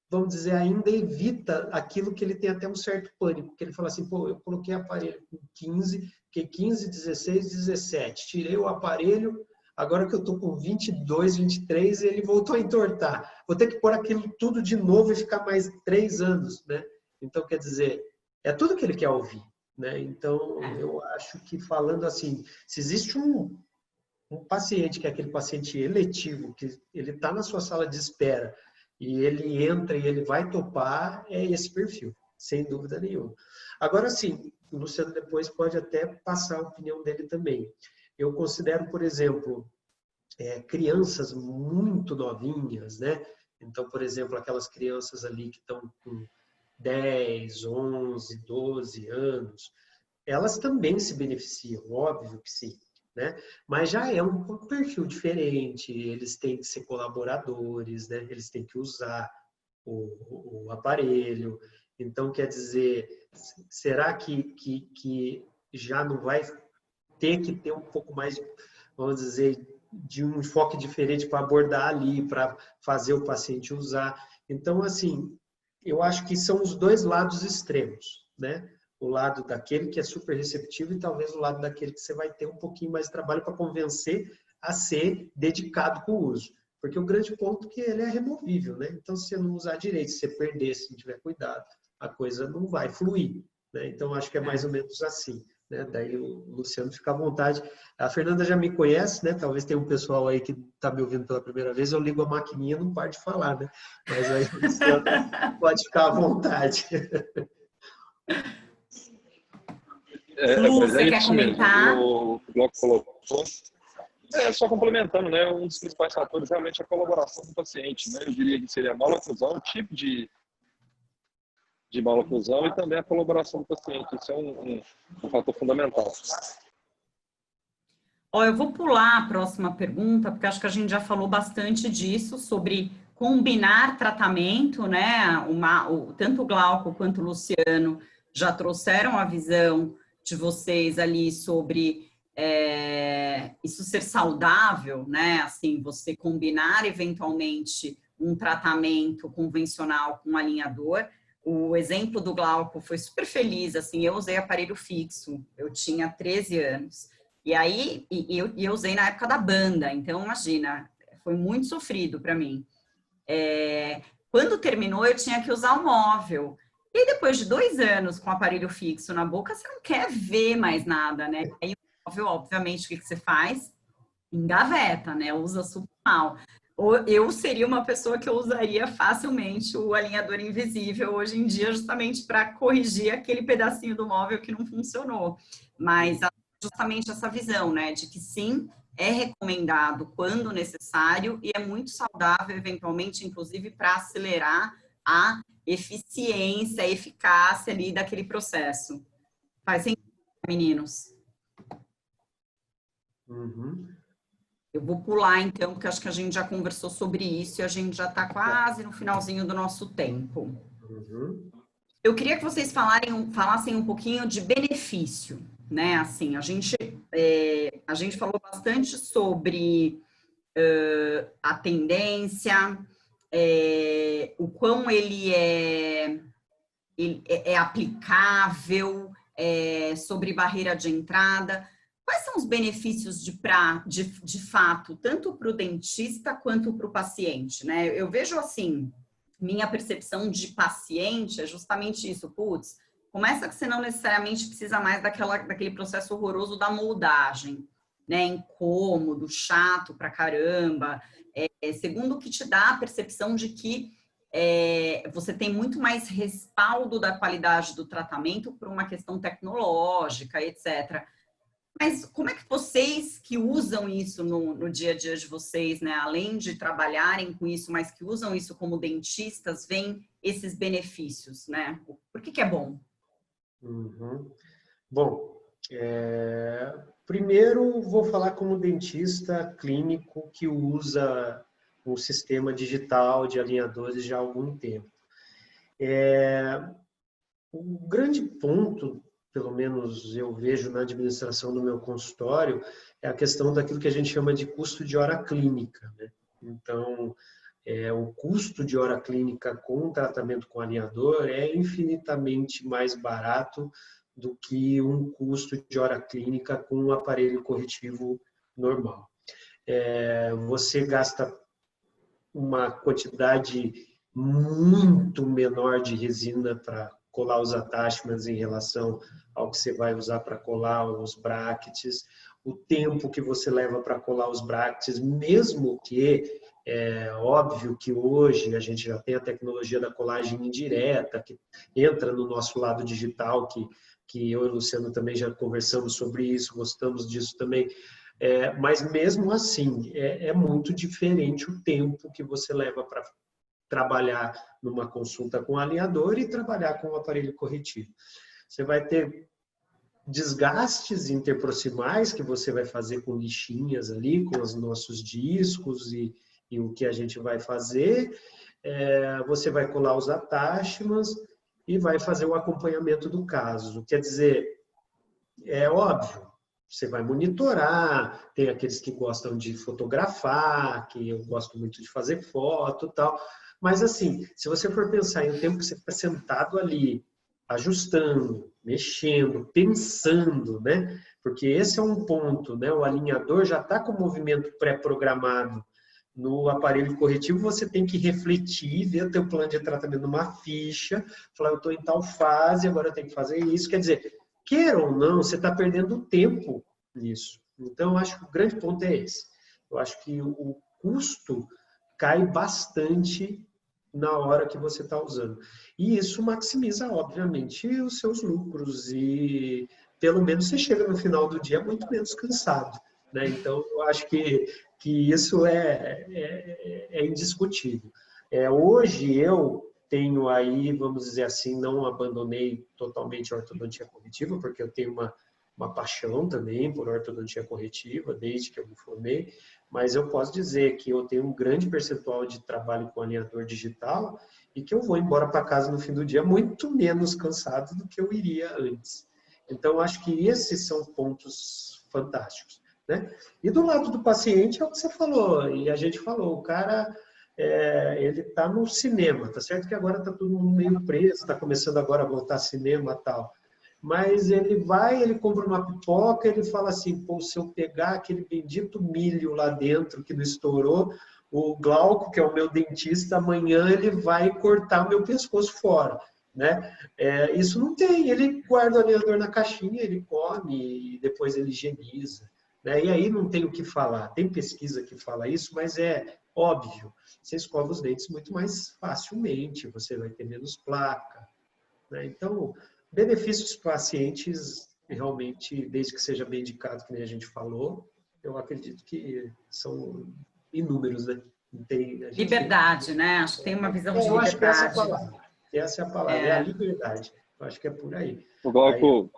vamos dizer, ainda evita aquilo que ele tem até um certo pânico, que ele fala assim, pô, eu coloquei aparelho com 15, fiquei 15, 16, 17, tirei o aparelho, agora que eu tô com 22, 23, ele voltou a entortar. Vou ter que pôr aquilo tudo de novo e ficar mais 3 anos, né? Então, quer dizer, é tudo que ele quer ouvir, né? Então, eu acho que falando assim, se existe um paciente que é aquele paciente eletivo, que ele está na sua sala de espera, e ele entra e ele vai topar, é esse perfil, sem dúvida nenhuma. Agora sim, o Luciano depois pode até passar a opinião dele também. Eu considero, por exemplo, crianças muito novinhas, né? Então, por exemplo, aquelas crianças ali que estão com 10, 11, 12 anos, elas também se beneficiam, óbvio que sim. Né? Mas já é um perfil diferente, eles têm que ser colaboradores, né? Eles têm que usar o aparelho. Então, quer dizer, será que já não vai ter que ter um pouco mais, vamos dizer, de um enfoque diferente para abordar ali, para fazer o paciente usar? Então, assim, eu acho que são os dois lados extremos, né? O lado daquele que é super receptivo e talvez o lado daquele que você vai ter um pouquinho mais de trabalho para convencer a ser dedicado com o uso. Porque o grande ponto é que ele é removível, né? Então, se você não usar direito, se você perder, se não tiver cuidado, a coisa não vai fluir, né? Então, acho que é mais ou menos assim, né? Daí o Luciano fica à vontade. A Fernanda já me conhece, né? Talvez tenha um pessoal aí que está me ouvindo pela primeira vez, eu ligo a maquininha e não paro de falar, né? Mas aí o Luciano pode ficar à vontade. Lu, Mas você é quer isso mesmo. comentar? O Glauco colocou. Só complementando, né? Um dos principais fatores realmente é a colaboração do paciente, né? Eu diria que seria a maloclusão, o tipo de maloclusão e também a colaboração do paciente. Isso é um fator fundamental. Eu vou pular a próxima pergunta, porque acho que a gente já falou bastante disso, sobre combinar tratamento, né? Tanto o Glauco quanto o Luciano já trouxeram a visão de vocês ali sobre isso ser saudável, né? Assim, você combinar eventualmente um tratamento convencional com um alinhador. O exemplo do Glauco foi super feliz, assim, eu usei aparelho fixo, eu tinha 13 anos. E aí, eu usei na época da banda, então imagina, foi muito sofrido para mim. Quando terminou, eu tinha que usar o móvel. E depois de 2 anos com o aparelho fixo na boca, você não quer ver mais nada, né? Aí o móvel, obviamente, o que você faz? Engaveta, né? Usa super mal. Eu seria uma pessoa que eu usaria facilmente o alinhador invisível hoje em dia, justamente para corrigir aquele pedacinho do móvel que não funcionou. Mas justamente essa visão, né, de que sim, é recomendado quando necessário e é muito saudável, eventualmente, inclusive, para acelerar a eficiência, a eficácia ali daquele processo. Faz sentido, meninos? Uhum. Eu vou pular, então, porque acho que a gente já conversou sobre isso e a gente já está quase no finalzinho do nosso tempo. Uhum. Eu queria que vocês falassem um pouquinho de benefício, né? Assim, a gente falou bastante sobre a tendência, o quão ele é aplicável, sobre barreira de entrada. Quais são os benefícios de fato, tanto para o dentista quanto para o paciente, né? Eu vejo assim, minha percepção de paciente é justamente isso, putz, começa que você não necessariamente precisa mais daquele processo horroroso da moldagem, né? Incômodo, chato pra caramba. Segundo, que te dá a percepção de que você tem muito mais respaldo da qualidade do tratamento por uma questão tecnológica, etc. Mas como é que vocês que usam isso no dia a dia de vocês, né, além de trabalharem com isso, mas que usam isso como dentistas, veem esses benefícios, né? Por que é bom? Uhum. Bom, primeiro vou falar como dentista clínico que usa um sistema digital de alinhadores já há algum tempo. O grande ponto, pelo menos eu vejo na administração do meu consultório, é a questão daquilo que a gente chama de custo de hora clínica, né? Então, o custo de hora clínica com tratamento com alinhador é infinitamente mais barato do que um custo de hora clínica com um aparelho corretivo normal. Você gasta uma quantidade muito menor de resina para colar os attachments em relação ao que você vai usar para colar os brackets, o tempo que você leva para colar os brackets, mesmo que é óbvio que hoje a gente já tem a tecnologia da colagem indireta, que entra no nosso lado digital, que eu e o Luciano também já conversamos sobre isso, gostamos disso também. Mas mesmo assim, é muito diferente o tempo que você leva para trabalhar numa consulta com alinhador e trabalhar com o aparelho corretivo. Você vai ter desgastes interproximais que você vai fazer com lixinhas ali, com os nossos discos e o que a gente vai fazer. Você vai colar os attachments e vai fazer o acompanhamento do caso. Quer dizer, é óbvio, você vai monitorar, tem aqueles que gostam de fotografar, que eu gosto muito de fazer foto e tal. Mas assim, se você for pensar em um tempo que você fica sentado ali, ajustando, mexendo, pensando, né? Porque esse é um ponto, né? O alinhador já está com o movimento pré-programado. No aparelho corretivo, você tem que refletir, ver o teu plano de tratamento numa ficha, falar, eu estou em tal fase, agora eu tenho que fazer isso. Quer dizer, queira ou não, você está perdendo tempo nisso. Então, eu acho que o grande ponto é esse. Eu acho que o custo cai bastante na hora que você está usando. E isso maximiza, obviamente, os seus lucros e pelo menos você chega no final do dia muito menos cansado, né? Então, eu acho que isso é indiscutível. Hoje eu tenho aí, vamos dizer assim, não abandonei totalmente a ortodontia corretiva, porque eu tenho uma paixão também por ortodontia corretiva, desde que eu me formei, mas eu posso dizer que eu tenho um grande percentual de trabalho com alinhador digital e que eu vou embora para casa no fim do dia muito menos cansado do que eu iria antes. Então, acho que esses são pontos fantásticos, né? E do lado do paciente é o que você falou, e a gente falou, o cara, ele está no cinema, tá certo que agora está todo mundo meio preso, está começando agora a voltar cinema e tal, mas ele vai, ele compra uma pipoca, ele fala assim, pô, se eu pegar aquele bendito milho lá dentro que não estourou, o Glauco, que é o meu dentista, amanhã ele vai cortar meu pescoço fora, né? Isso não tem, ele guarda o alinhador na caixinha, ele come e depois ele higieniza, né? E aí não tem o que falar, tem pesquisa que fala isso, mas é óbvio, você escova os dentes muito mais facilmente, você vai ter menos placa, né? Então, benefícios para pacientes, realmente, desde que seja bem indicado, que nem a gente falou, eu acredito que são inúmeros, né? Não tem, Liberdade, né? Acho que tem uma visão de eu acho que essa é a liberdade. palavra. Essa é a palavra, é a liberdade. Eu acho que é por aí. O Glauco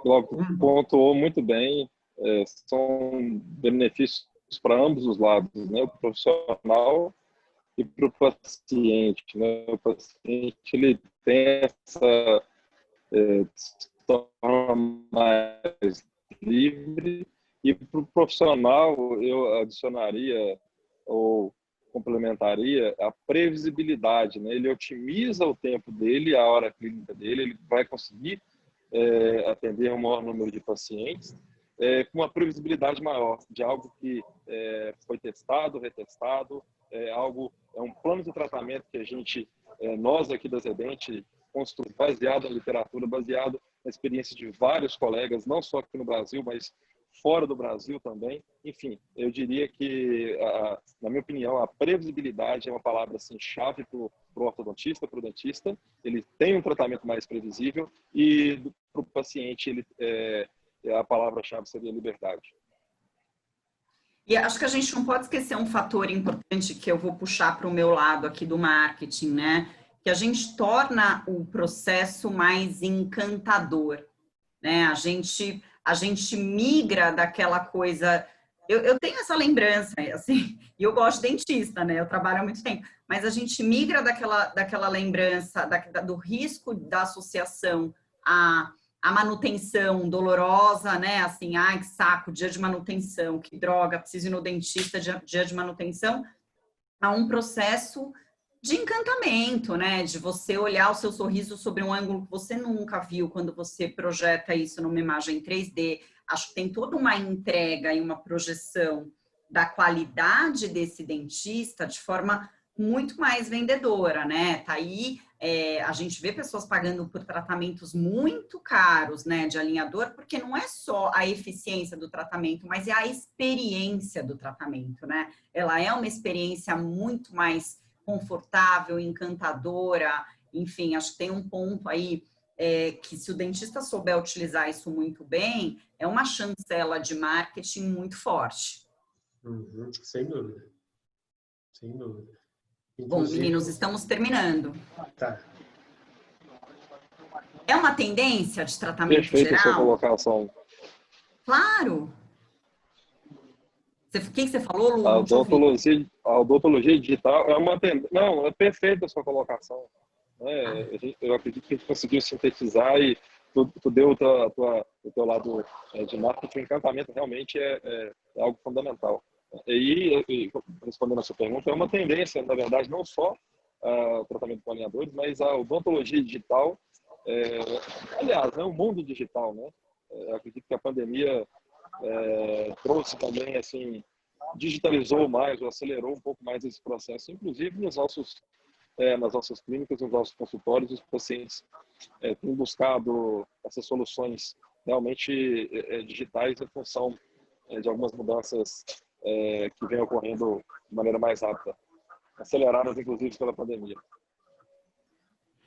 pontuou muito bem, são benefícios para ambos os lados, né? O profissional e para o paciente, né? O paciente, ele tem essa se torna mais livre, e para o profissional eu adicionaria ou complementaria a previsibilidade, né? Ele otimiza o tempo dele, a hora clínica dele, ele vai conseguir atender um maior número de pacientes com uma previsibilidade maior de algo que foi testado, retestado, é um plano de tratamento que a gente, nós aqui da Zedent, construímos baseado na literatura, baseado na experiência de vários colegas, não só aqui no Brasil, mas fora do Brasil também. Enfim, eu diria que, na minha opinião, a previsibilidade é uma palavra assim, chave para o ortodontista, para o dentista. Ele tem um tratamento mais previsível e para o paciente a palavra-chave seria liberdade. E acho que a gente não pode esquecer um fator importante que eu vou puxar para o meu lado aqui do marketing, né? Que a gente torna o processo mais encantador, né? A gente migra daquela coisa... Eu tenho essa lembrança, assim, e eu gosto de dentista, né? Eu trabalho há muito tempo, mas a gente migra daquela lembrança, do risco da associação à manutenção dolorosa, né? Assim, ai, que saco, dia de manutenção, que droga, preciso ir no dentista dia de manutenção, a um processo de encantamento, né? De você olhar o seu sorriso sobre um ângulo que você nunca viu quando você projeta isso numa imagem 3D. Acho que tem toda uma entrega e uma projeção da qualidade desse dentista de forma muito mais vendedora, né? Tá aí, a gente vê pessoas pagando por tratamentos muito caros, né, de alinhador, porque não é só a eficiência do tratamento, mas é a experiência do tratamento, né? Ela é uma experiência muito mais confortável, encantadora, enfim, acho que tem um ponto aí que se o dentista souber utilizar isso muito bem, é uma chancela de marketing muito forte. Uhum, sem dúvida. Sem dúvida. Bom, meninos, estamos terminando. Tá. É uma tendência de tratamento Perfeita geral? a sua colocação. Claro. O que você falou, Lu? A odontologia digital é uma tendência. Não, é perfeita a sua colocação. Eu acredito que a gente conseguiu sintetizar e tu deu o teu lado de marketing. O encantamento realmente é algo fundamental. E respondendo a sua pergunta, é uma tendência, na verdade, não só o tratamento com alinhadores, mas a odontologia digital, aliás, o mundo digital, né? Eu acredito que a pandemia trouxe também, assim, digitalizou mais, ou acelerou um pouco mais esse processo, inclusive nas nossas clínicas, nos nossos consultórios, os pacientes têm buscado essas soluções realmente digitais em função de algumas mudanças que vem ocorrendo de maneira mais rápida, aceleradas inclusive pela pandemia.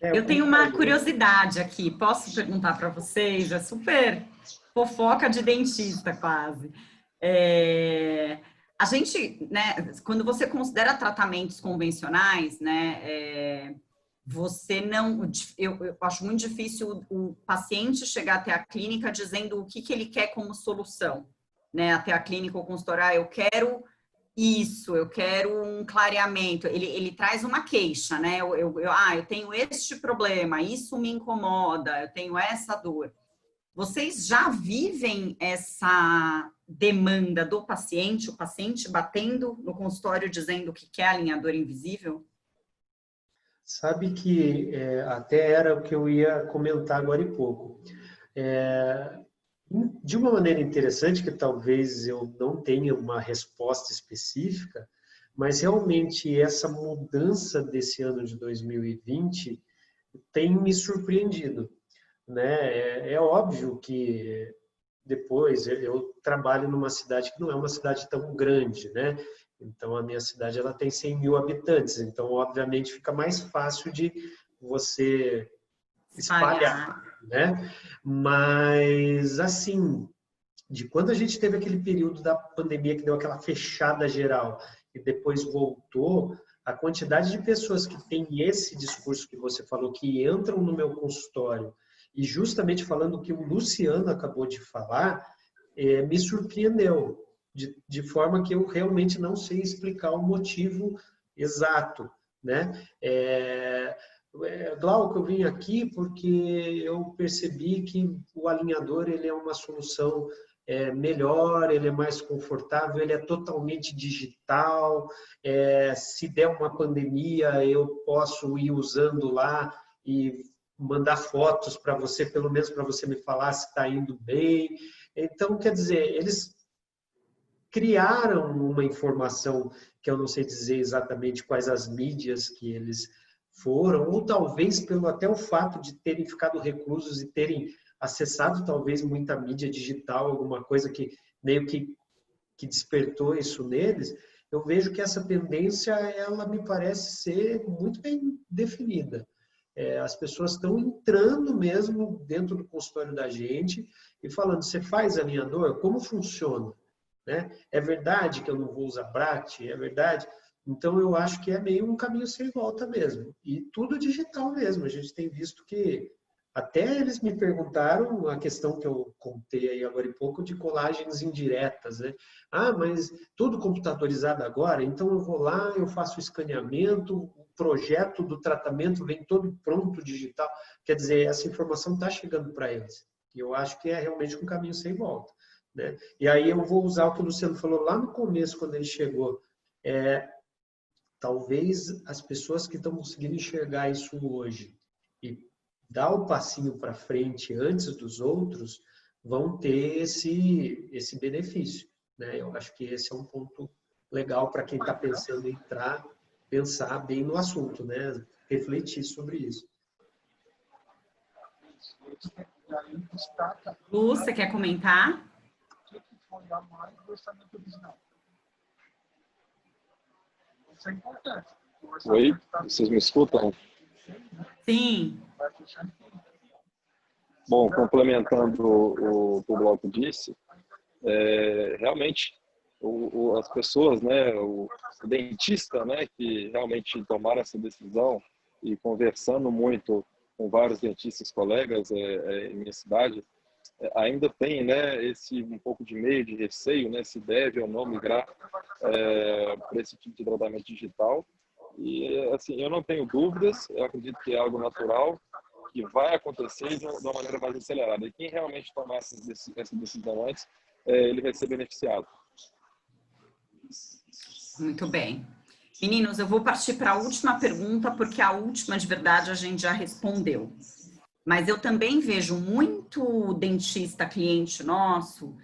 Eu tenho uma curiosidade aqui, posso perguntar para vocês? É super Fofoca de dentista, quase. A gente, né, quando você considera tratamentos convencionais, né, você não... Eu acho muito difícil o paciente chegar até a clínica dizendo o que ele quer como solução, né, até a clínica ou consultório, eu quero isso, eu quero um clareamento. Ele traz uma queixa, né, eu tenho este problema, isso me incomoda, eu tenho essa dor. Vocês já vivem essa demanda do paciente, o paciente batendo no consultório dizendo que quer alinhador invisível? Sabe que até era o que eu ia comentar agora em pouco. De uma maneira interessante, que talvez eu não tenha uma resposta específica, mas realmente essa mudança desse ano de 2020 tem me surpreendido, né? É óbvio que depois eu trabalho numa cidade que não é uma cidade tão grande, né? Então a minha cidade ela tem 100 mil habitantes, então obviamente fica mais fácil de você espalhar, né? Mas assim, de quando a gente teve aquele período da pandemia que deu aquela fechada geral e depois voltou, a quantidade de pessoas que tem esse discurso que você falou, que entram no meu consultório, e justamente falando o que o Luciano acabou de falar, me surpreendeu, de forma que eu realmente não sei explicar o motivo exato, né? Glauco, eu vim aqui porque eu percebi que o alinhador ele é uma solução melhor, ele é mais confortável, ele é totalmente digital, se der uma pandemia eu posso ir usando lá e mandar fotos para você, pelo menos para você me falar se está indo bem. Então, quer dizer, eles criaram uma informação que eu não sei dizer exatamente quais as mídias que eles foram, ou talvez pelo até o fato de terem ficado reclusos e terem acessado talvez muita mídia digital, alguma coisa que meio que despertou isso neles, eu vejo que essa tendência, ela me parece ser muito bem definida. As pessoas estão entrando mesmo dentro do consultório da gente e falando, você faz alinhador? Como funciona? Né? É verdade que eu não vou usar BRAT? É verdade? Então, eu acho que é meio um caminho sem volta mesmo. E tudo digital mesmo. A gente tem visto que até eles me perguntaram a questão que eu contei aí agora em pouco de colagens indiretas, né? Ah, mas tudo computadorizado agora? Então eu vou lá, eu faço o escaneamento, o projeto do tratamento vem todo pronto digital. Quer dizer, essa informação está chegando para eles. E eu acho que é realmente um caminho sem volta, né? E aí eu vou usar o que o Luciano falou lá no começo, quando ele chegou. Talvez as pessoas que estão conseguindo enxergar isso hoje e dar o passinho para frente antes dos outros, vão ter esse benefício, né? Eu acho que esse é um ponto legal para quem está pensando em entrar, pensar bem no assunto, né? Refletir sobre isso. Lu, você quer comentar? Isso é importante. Oi, vocês me escutam? Sim. Bom, complementando o que o Glauco disse, realmente as pessoas, né, o dentista, né, que realmente tomaram essa decisão e conversando muito com vários dentistas colegas em minha cidade, ainda tem, né, um pouco de medo, de receio, né, se deve ou não migrar para esse tipo de tratamento digital. E assim, eu não tenho dúvidas, eu acredito que é algo natural, que vai acontecer de uma maneira mais acelerada. E quem realmente tomar essa decisão antes, ele vai ser beneficiado. Muito bem. Meninos, eu vou partir para a última pergunta, porque a última, de verdade, a gente já respondeu. Mas eu também vejo muito dentista, cliente nosso,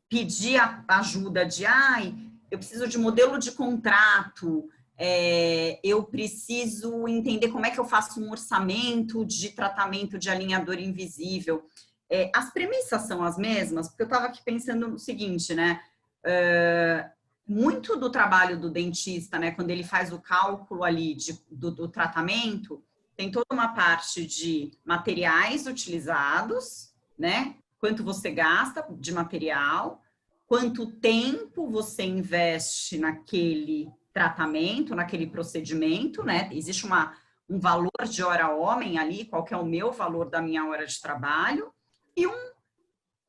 pedir a ajuda de, eu preciso de modelo de contrato, eu preciso entender como é que eu faço um orçamento de tratamento de alinhador invisível. As premissas são as mesmas, porque eu estava aqui pensando no seguinte, né? Muito do trabalho do dentista, né, quando ele faz o cálculo ali do tratamento, tem toda uma parte de materiais utilizados, né? quanto você gasta de material, quanto tempo você investe naquele tratamento, naquele procedimento, né? Existe um valor de hora homem ali, qual que é o meu valor da minha hora de trabalho, e um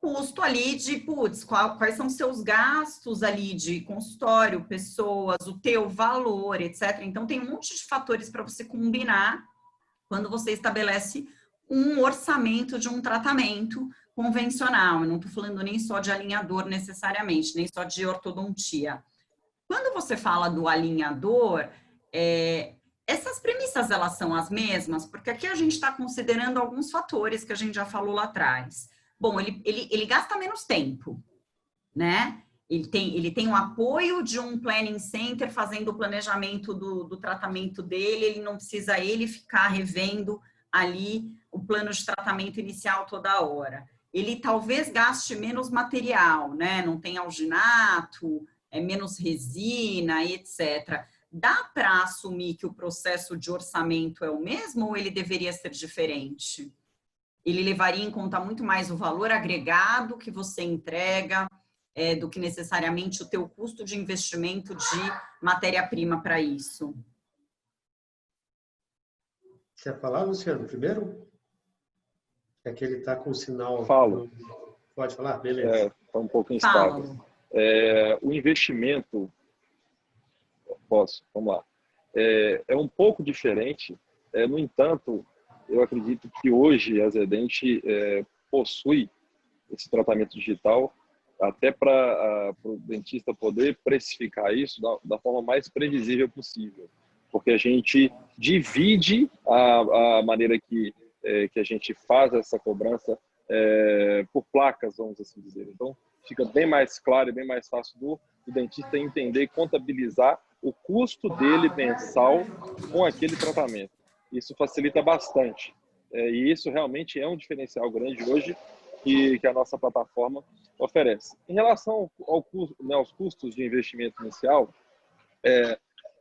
custo ali de, putz, quais são seus gastos ali de consultório, pessoas, o teu valor, etc. Então, tem um monte de fatores para você combinar quando você estabelece um orçamento de um tratamento convencional. Eu não estou falando nem só de alinhador necessariamente, nem só de ortodontia. Quando você fala do alinhador, essas premissas, elas são as mesmas? Porque aqui a gente está considerando alguns fatores que a gente já falou lá atrás. Bom, ele gasta menos tempo, né? Ele tem o apoio de um planning center fazendo o planejamento do tratamento dele, ele não precisa ele ficar revendo ali o plano de tratamento inicial toda hora. Ele talvez gaste menos material, né? Não tem alginato, menos resina, etc. Dá para assumir que o processo de orçamento é o mesmo ou ele deveria ser diferente? Ele levaria em conta muito mais o valor agregado que você entrega do que necessariamente o teu custo de investimento de matéria-prima para isso. Quer falar, Luciano, primeiro? É que ele está com o sinal... Falo. Pode falar? Beleza. Está um pouco instável. O investimento... Posso? Vamos lá. É um pouco diferente. No entanto, eu acredito que hoje a Zedent possui esse tratamento digital até para o dentista poder precificar isso da forma mais previsível possível. Porque a gente divide a maneira que a gente faz essa cobrança por placas, vamos assim dizer. Então, fica bem mais claro e bem mais fácil do dentista entender e contabilizar o custo dele mensal com aquele tratamento. Isso facilita bastante. E isso realmente é um diferencial grande hoje que a nossa plataforma oferece. Em relação aos custos de investimento inicial,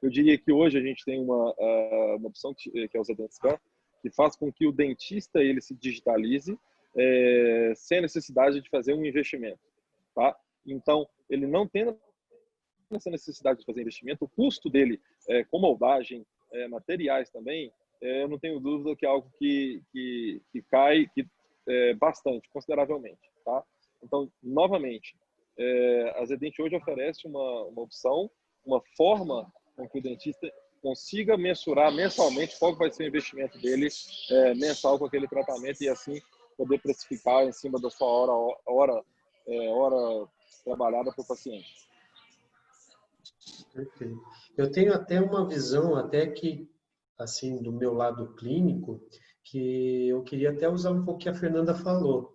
eu diria que hoje a gente tem uma opção que é o Zedent Scan, que faz com que o dentista ele se digitalize sem a necessidade de fazer um investimento. Tá? Então, ele não tem essa necessidade de fazer investimento, o custo dele com moldagem, materiais também, eu não tenho dúvida que é algo que cai bastante, consideravelmente. Tá? Então, novamente, a Zedent hoje oferece uma opção, uma forma com que o dentista consiga mensurar mensalmente qual vai ser o investimento dele mensal com aquele tratamento e assim poder precificar em cima da sua hora trabalhada para o paciente. Perfeito. Eu tenho até uma visão, até que, assim, do meu lado clínico, que eu queria até usar um pouco o que a Fernanda falou.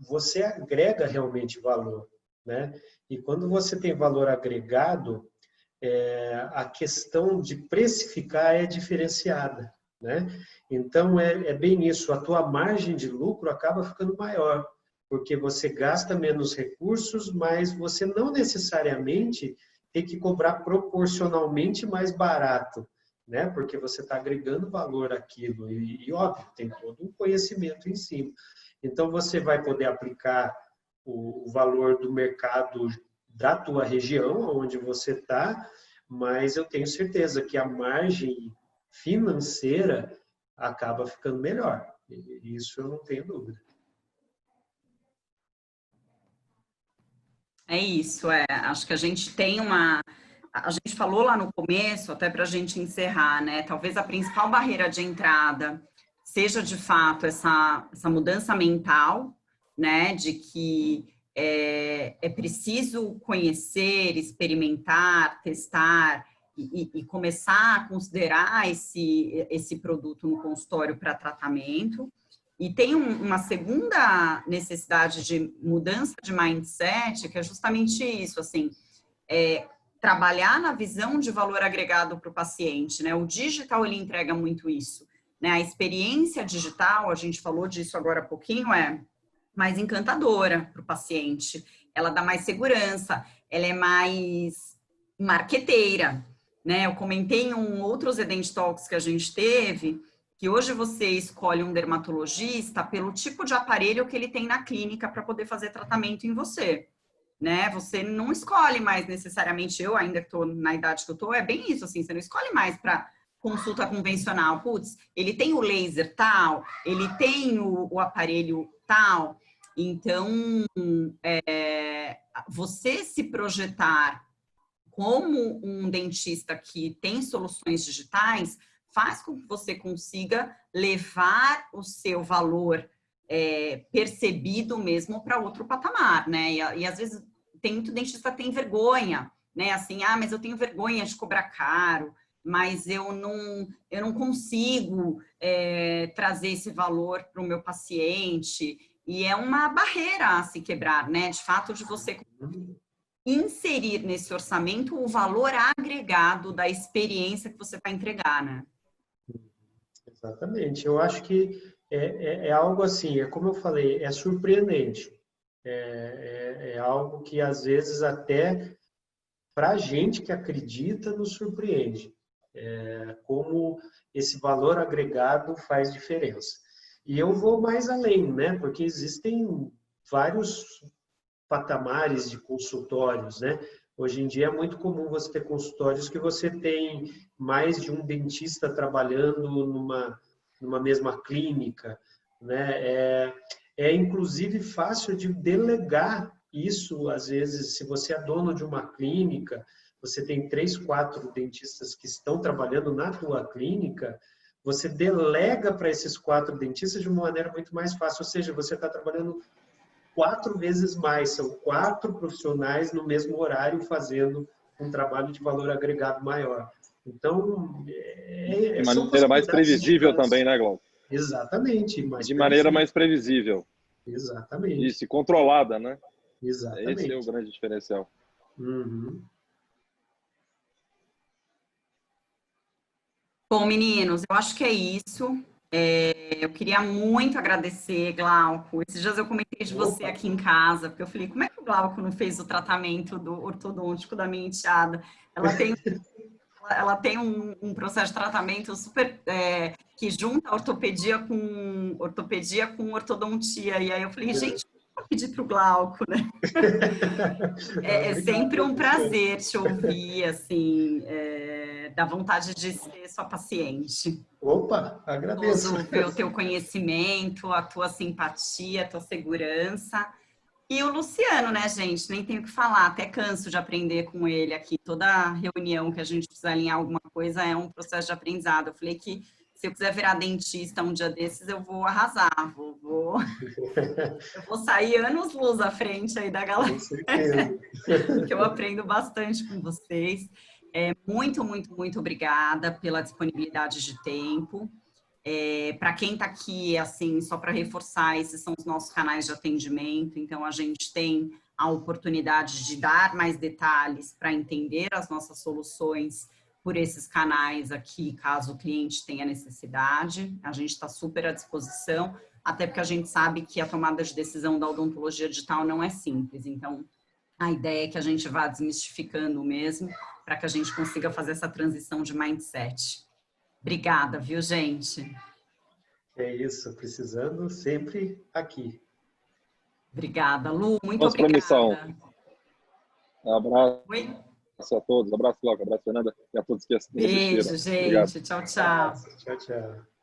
Você agrega realmente valor, né? E quando você tem valor agregado, a questão de precificar é diferenciada, né? Então, é bem isso, a tua margem de lucro acaba ficando maior, porque você gasta menos recursos, mas você não necessariamente tem que cobrar proporcionalmente mais barato, né? Porque você está agregando valor àquilo e, óbvio, tem todo um conhecimento em cima. Então, você vai poder aplicar o valor do mercado da tua região, onde você está, mas eu tenho certeza que a margem financeira acaba ficando melhor. Isso eu não tenho dúvida. É isso, acho que a gente tem a gente falou lá no começo, até para a gente encerrar, né? Talvez a principal barreira de entrada seja, de fato, essa mudança mental, né? De que é preciso conhecer, experimentar, testar e começar a considerar esse produto no consultório para tratamento. E tem uma segunda necessidade de mudança de mindset, que é justamente isso, assim, trabalhar na visão de valor agregado para o paciente, né? O digital, ele entrega muito isso, né? A experiência digital, a gente falou disso agora há pouquinho, é mais encantadora para o paciente. Ela dá mais segurança, ela é mais marqueteira, né? Eu comentei em outros Zedent Talks que a gente teve, que hoje você escolhe um dermatologista pelo tipo de aparelho que ele tem na clínica para poder fazer tratamento em você, né? Você não escolhe mais necessariamente, eu ainda que estou na idade que eu estou, é bem isso, assim, você não escolhe mais para consulta convencional. Putz, ele tem o laser tal, ele tem o aparelho tal. Então, você se projetar como um dentista que tem soluções digitais faz com que você consiga levar o seu valor percebido mesmo para outro patamar, né? E às vezes tem muito dentista que tem vergonha, né? Assim, mas eu tenho vergonha de cobrar caro, mas eu não consigo trazer esse valor para o meu paciente. E é uma barreira a se quebrar, né? De fato, de você inserir nesse orçamento o valor agregado da experiência que você vai entregar, né? Exatamente. Eu acho que é algo assim, é como eu falei, é surpreendente. É algo que, às vezes, até para a gente que acredita, nos surpreende. Como esse valor agregado faz diferença. E eu vou mais além, né? Porque existem vários patamares de consultórios, né? Hoje em dia é muito comum você ter consultórios que você tem mais de um dentista trabalhando numa mesma clínica, né? É inclusive fácil de delegar isso, às vezes, se você é dono de uma clínica, você tem 3, 4 dentistas que estão trabalhando na tua clínica, você delega para esses 4 dentistas de uma maneira muito mais fácil, ou seja, você está trabalhando 4 vezes mais, são 4 profissionais no mesmo horário fazendo um trabalho de valor agregado maior. Então, de são maneira mais possibilidades previsível gigantes. também, né, Glauco? Exatamente. De maneira mais previsível. Exatamente. Isso, e controlada, né? Esse é o Exatamente. grande diferencial. Uhum. Bom, meninos, eu acho que é isso. Eu queria muito agradecer, Glauco. Esses dias eu comentei de você aqui em casa, porque eu falei, como é que o Glauco não fez o tratamento do ortodôntico da minha enteada? Ela tem um processo de tratamento super que junta ortopedia com ortodontia. E aí eu falei, gente, vou pedir para o Glauco, né? É sempre um prazer te ouvir, assim, dá vontade de ser sua paciente. Opa, agradeço. Ver o teu conhecimento, a tua simpatia, a tua segurança. E o Luciano, né, gente? Nem tenho o que falar, até canso de aprender com ele aqui. Toda reunião que a gente precisa alinhar alguma coisa é um processo de aprendizado. Eu falei que se eu quiser virar dentista um dia desses, eu vou arrasar. Eu vou sair anos-luz à frente aí da galera. Com certeza. Que eu aprendo bastante com vocês. Muito, muito, muito obrigada pela disponibilidade de tempo. Para quem está aqui, assim, só para reforçar, esses são os nossos canais de atendimento, então a gente tem a oportunidade de dar mais detalhes para entender as nossas soluções por esses canais aqui, caso o cliente tenha necessidade. A gente está super à disposição, até porque a gente sabe que a tomada de decisão da odontologia digital não é simples, então a ideia é que a gente vá desmistificando mesmo, para que a gente consiga fazer essa transição de mindset. Obrigada, viu, gente? É isso, precisando sempre aqui. Obrigada, Lu, muito Nossa obrigada. missão. Abraço Oi? a todos, abraço, Glauco, abraço, Fernanda, e a todos que assistiram. Beijo, gente. Obrigado. Tchau, tchau. Tchau, tchau.